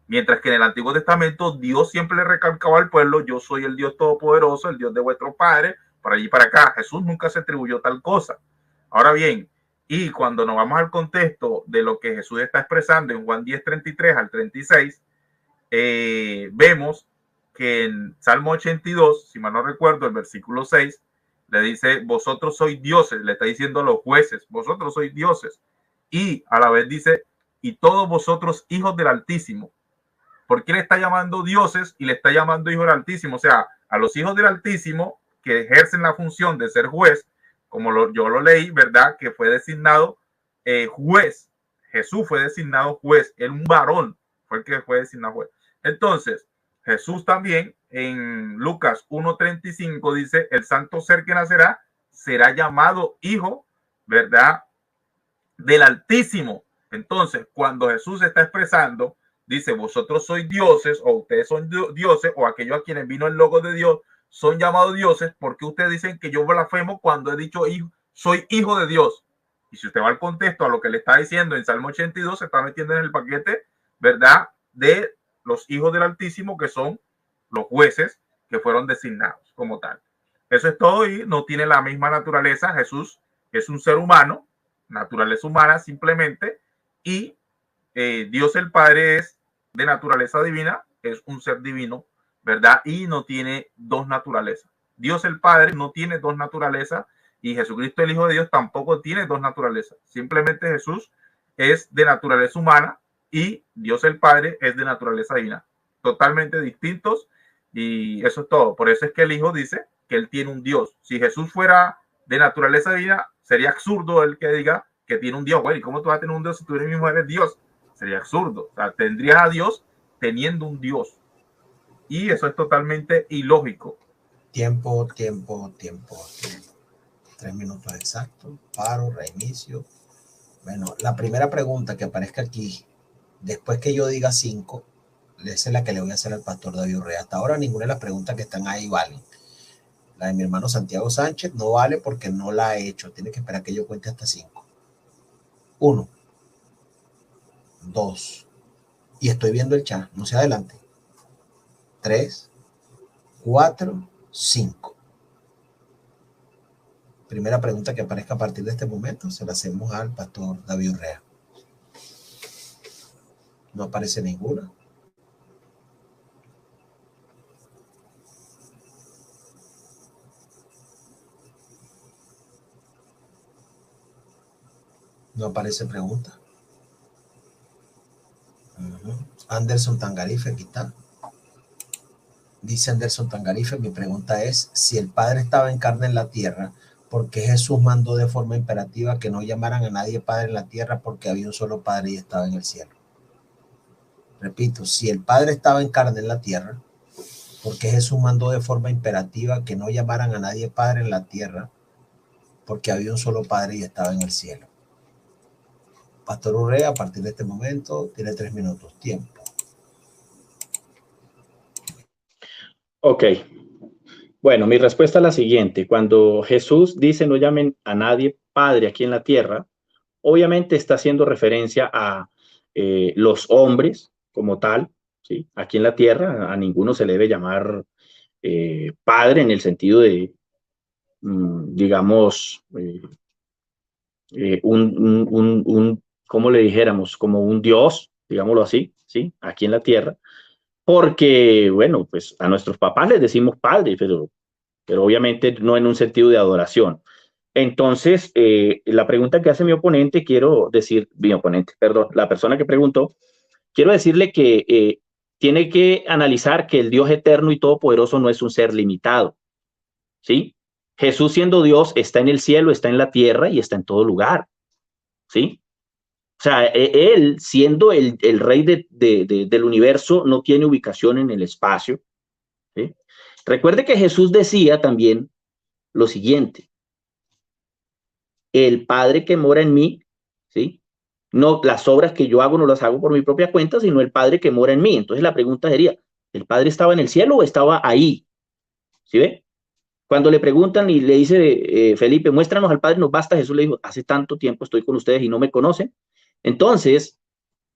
Mientras que en el Antiguo Testamento Dios siempre le recalcaba al pueblo, yo soy el Dios Todopoderoso, el Dios de vuestro Padre, para allí y para acá. Jesús nunca se atribuyó tal cosa. Ahora bien, y cuando nos vamos al contexto de lo que Jesús está expresando en Juan 10, 33 al 36, vemos que en Salmo 82, si mal no recuerdo, el versículo 6, le dice, vosotros sois dioses, le está diciendo a los jueces, vosotros sois dioses. Y a la vez dice, y todos vosotros hijos del Altísimo. ¿Por qué le está llamando dioses y le está llamando hijos del Altísimo? O sea, a los hijos del Altísimo que ejercen la función de ser juez, como yo lo leí, ¿verdad? Que fue designado juez. Jesús fue designado juez. Él, un varón, fue el que fue designado juez. Entonces, Jesús también en Lucas 1:35 dice, el santo ser que nacerá será llamado hijo, ¿verdad? Del Altísimo. Entonces, cuando Jesús está expresando, dice, vosotros sois dioses, o ustedes son dioses, o aquellos a quienes vino el Logos de Dios, son llamados dioses, porque ustedes dicen que yo blasfemo cuando he dicho hijo, soy hijo de Dios. Y si usted va al contexto a lo que le está diciendo en Salmo 82, se está metiendo en el paquete, ¿verdad? De los hijos del Altísimo, que son los jueces que fueron designados como tal. Eso es todo y no tiene la misma naturaleza. Jesús es un ser humano, naturaleza humana simplemente, y Dios el Padre es de naturaleza divina, es un ser divino, ¿verdad? Y no tiene dos naturalezas. Dios el Padre no tiene dos naturalezas y Jesucristo el Hijo de Dios tampoco tiene dos naturalezas. Simplemente Jesús es de naturaleza humana y Dios el Padre es de naturaleza divina. Totalmente distintos y eso es todo. Por eso es que el Hijo dice que él tiene un Dios. Si Jesús fuera de naturaleza divina, sería absurdo el que diga que tiene un Dios. Bueno, ¿y cómo tú vas a tener un Dios si tú mismo eres Dios? Sería absurdo. O sea, tendrías a Dios teniendo un Dios. Y eso es totalmente ilógico. Tiempo. 3 minutos exactos. Paro, reinicio. Bueno, la primera pregunta que aparezca aquí, después que yo diga 5, esa es la que le voy a hacer al pastor David Urrea. Hasta ahora ninguna de las preguntas que están ahí valen. La de mi hermano Santiago Sánchez no vale porque no la he hecho. Tiene que esperar que yo cuente hasta 5. 1, 2, y estoy viendo el chat, no se adelante. 3, 4, 5. Primera pregunta que aparezca a partir de este momento se la hacemos al pastor David Urrea. No aparece ninguna. No aparece pregunta. Anderson Tangarife, aquí está. Dice Anderson Tangarife, mi pregunta es, si el Padre estaba en carne en la tierra, ¿por qué Jesús mandó de forma imperativa que no llamaran a nadie Padre en la tierra porque había un solo Padre y estaba en el cielo? Repito, si el Padre estaba en carne en la tierra, ¿por qué Jesús mandó de forma imperativa que no llamaran a nadie Padre en la tierra porque había un solo Padre y estaba en el cielo? Pastor Urrea, a partir de este momento, tiene 3 minutos. Tiempo. Ok. Bueno, mi respuesta es la siguiente. Cuando Jesús dice no llamen a nadie Padre aquí en la tierra, obviamente está haciendo referencia a los hombres como tal, o ¿sí? Aquí en la tierra a ninguno se le debe llamar padre en el sentido de, digamos, ¿cómo le dijéramos? Como un Dios, digámoslo así, ¿sí? Aquí en la tierra. Porque, bueno, pues a nuestros papás les decimos padre, pero obviamente no en un sentido de adoración. Entonces, la pregunta que hace mi oponente, perdón, la persona que preguntó, quiero decirle que tiene que analizar que el Dios eterno y todopoderoso no es un ser limitado, ¿sí? Jesús siendo Dios está en el cielo, está en la tierra y está en todo lugar, ¿sí? O sea, él siendo el rey del universo no tiene ubicación en el espacio, ¿sí? Recuerde que Jesús decía también lo siguiente: el Padre que mora en mí, ¿sí? No, las obras que yo hago no las hago por mi propia cuenta, sino el Padre que mora en mí. Entonces la pregunta sería, ¿el Padre estaba en el cielo o estaba ahí? ¿Sí ve? Cuando le preguntan y le dice Felipe, muéstranos al Padre, nos basta, Jesús le dijo, hace tanto tiempo estoy con ustedes y no me conocen. Entonces,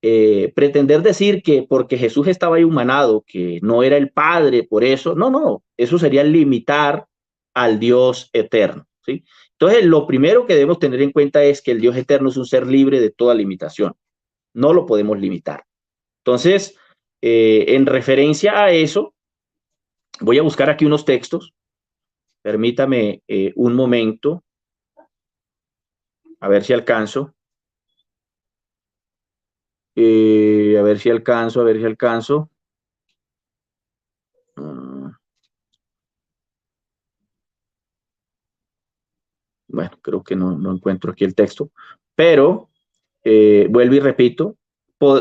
pretender decir que porque Jesús estaba ahí humanado, que no era el Padre, por eso, no, eso sería limitar al Dios eterno, ¿sí? Entonces, lo primero que debemos tener en cuenta es que el Dios eterno es un ser libre de toda limitación, no lo podemos limitar. Entonces, en referencia a eso, voy a buscar aquí unos textos, permítame un momento, a ver si alcanzo. A ver si alcanzo. Bueno, creo que no encuentro aquí el texto, pero vuelvo y repito,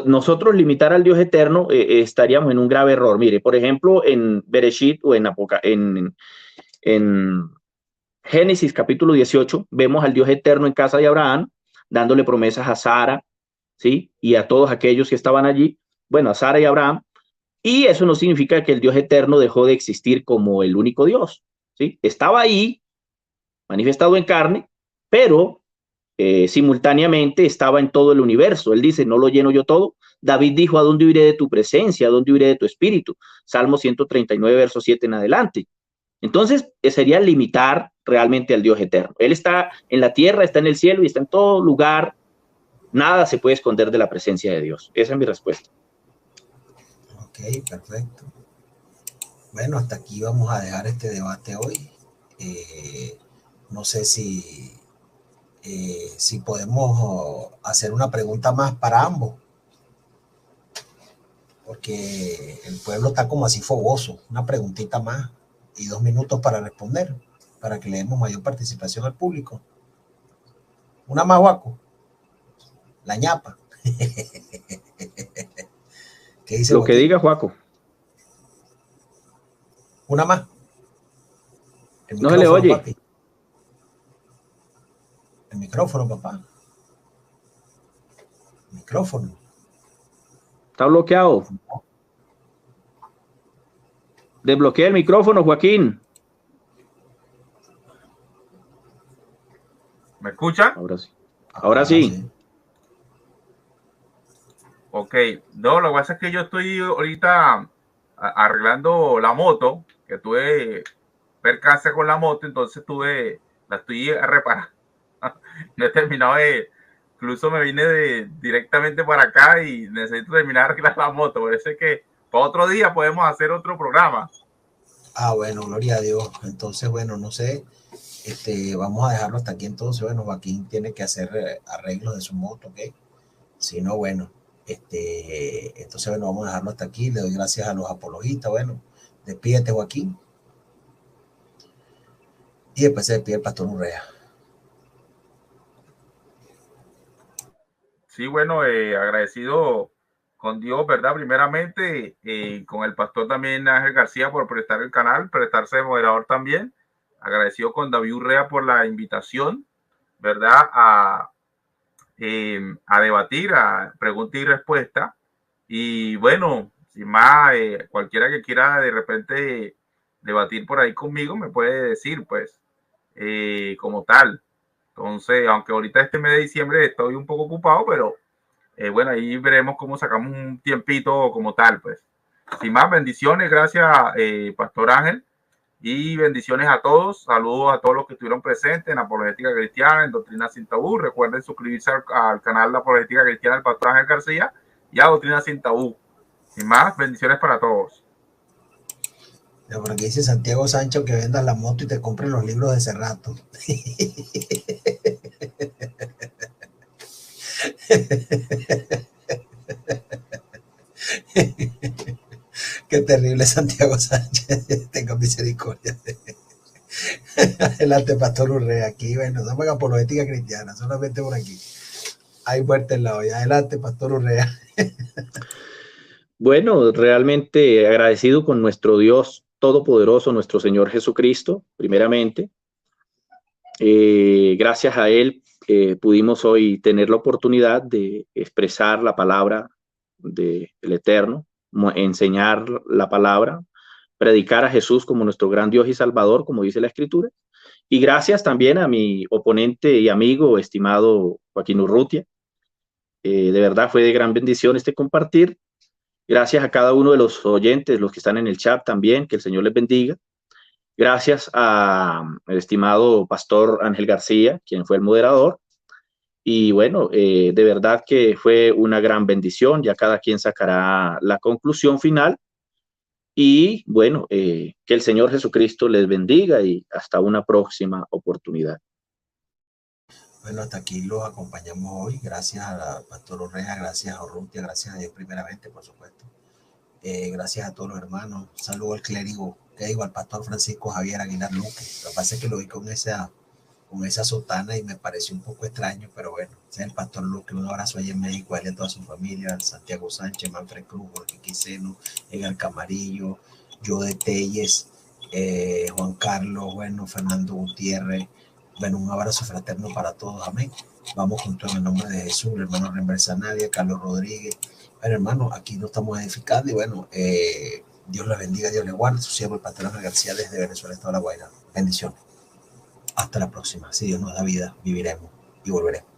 nosotros limitar al Dios eterno estaríamos en un grave error. Mire, por ejemplo, en Bereshit o en Génesis capítulo 18, vemos al Dios eterno en casa de Abraham, dándole promesas a Sara, ¿sí? Y a todos aquellos que estaban allí, bueno, a Sara y a Abraham, y eso no significa que el Dios eterno dejó de existir como el único Dios, ¿sí? Estaba ahí, manifestado en carne, pero simultáneamente estaba en todo el universo. Él dice, ¿no lo lleno yo todo? David dijo, ¿a dónde iré de tu presencia? ¿A dónde iré de tu espíritu? Salmo 139, verso 7 en adelante. Entonces, sería limitar realmente al Dios eterno. Él está en la tierra, está en el cielo y está en todo lugar. Nada se puede esconder de la presencia de Dios. Esa es mi respuesta. Ok, perfecto. Bueno, hasta aquí vamos a dejar este debate hoy. No sé si podemos hacer una pregunta más para ambos, porque el pueblo está como así fogoso. Una preguntita más y 2 minutos para responder, para que le demos mayor participación al público. Una más, Guaco. La ñapa. ¿Qué dice Lo Joaquín? que diga, Joaco. Una más. No se le oye. Papi. El micrófono, papá. El micrófono. Está bloqueado. Desbloquea el micrófono, Joaquín. ¿Me escucha? Ahora sí. Ahora sí. Ok, no, lo que pasa es que yo estoy ahorita arreglando la moto, que tuve percance con la moto, entonces la estoy reparando. No he terminado incluso me vine directamente para acá y necesito terminar de arreglar la moto, por eso es que para otro día podemos hacer otro programa. Ah, bueno, gloria a Dios. Entonces, bueno, no sé, vamos a dejarlo hasta aquí entonces. Bueno, Joaquín tiene que hacer arreglos de su moto, ¿ok? Si no, bueno, entonces, bueno, vamos a dejarlo hasta aquí. Le doy gracias a los apologistas. Bueno, despídete, Joaquín. Y después se despide el pastor Urrea. Sí, bueno, agradecido con Dios, ¿verdad? Primeramente, con el pastor también Ángel García por prestar el canal, prestarse de moderador también. Agradecido con David Urrea por la invitación, ¿verdad? A debatir, a pregunta y respuesta. Y bueno, sin más, cualquiera que quiera de repente debatir por ahí conmigo me puede decir, pues, como tal. Entonces, aunque ahorita este mes de diciembre estoy un poco ocupado, pero bueno, ahí veremos cómo sacamos un tiempito como tal, pues. sin más, bendiciones, gracias, Pastor Ángel, y bendiciones a todos. Saludos a todos los que estuvieron presentes en Apologética Cristiana, en Doctrina Sin Tabú. Recuerden suscribirse al canal de Apologética Cristiana del Pastor Ángel García y a Doctrina Sin Tabú. Sin más, bendiciones para todos. Por aquí dice Santiago Sancho que vendas la moto y te compres los libros de ese rato. Qué terrible, Santiago Sánchez. Tenga misericordia. Adelante, Pastor Urrea. Aquí, bueno, no juega apologética cristiana, solamente por aquí. Hay muerte en la olla. Adelante, Pastor Urrea. Bueno, realmente agradecido con nuestro Dios Todopoderoso, nuestro Señor Jesucristo, primeramente. Gracias a Él pudimos hoy tener la oportunidad de expresar la palabra del Eterno, enseñar la palabra, predicar a Jesús como nuestro gran Dios y Salvador, como dice la Escritura. Y gracias también a mi oponente y amigo, estimado Joaquín Urrutia. De verdad fue de gran bendición este compartir. Gracias a cada uno de los oyentes, los que están en el chat también, que el Señor les bendiga. Gracias al estimado Pastor Ángel García, quien fue el moderador. Y bueno, de verdad que fue una gran bendición. Ya cada quien sacará la conclusión final. Y bueno, que el Señor Jesucristo les bendiga y hasta una próxima oportunidad. Bueno, hasta aquí los acompañamos hoy. Gracias a Pastor Urrea, gracias a Urrutia, gracias a Dios primeramente, por supuesto. Gracias a todos los hermanos. Saludo al clérigo, que digo, al Pastor Francisco Javier Aguilar Luque. Lo que pasa es que lo vi con esa sotana y me pareció un poco extraño, pero bueno, ese es el Pastor Luque. Un abrazo allá en México, a él y a toda su familia, Santiago Sánchez, Manfred Cruz, Jorge Quiseno, Edgar Camarillo, Jode Telles, Juan Carlos, bueno, Fernando Gutiérrez. Bueno, un abrazo fraterno para todos, amén. Vamos juntos en el nombre de Jesús, el hermano Rembersa Nadia, Carlos Rodríguez. Bueno, hermano, aquí nos estamos edificando y bueno, Dios les bendiga, Dios les guarde. Su siervo, el Pastor Ángel García, desde Venezuela, Estado de La Guaira. Bendiciones. Hasta la próxima. Si Dios nos da vida, viviremos y volveremos.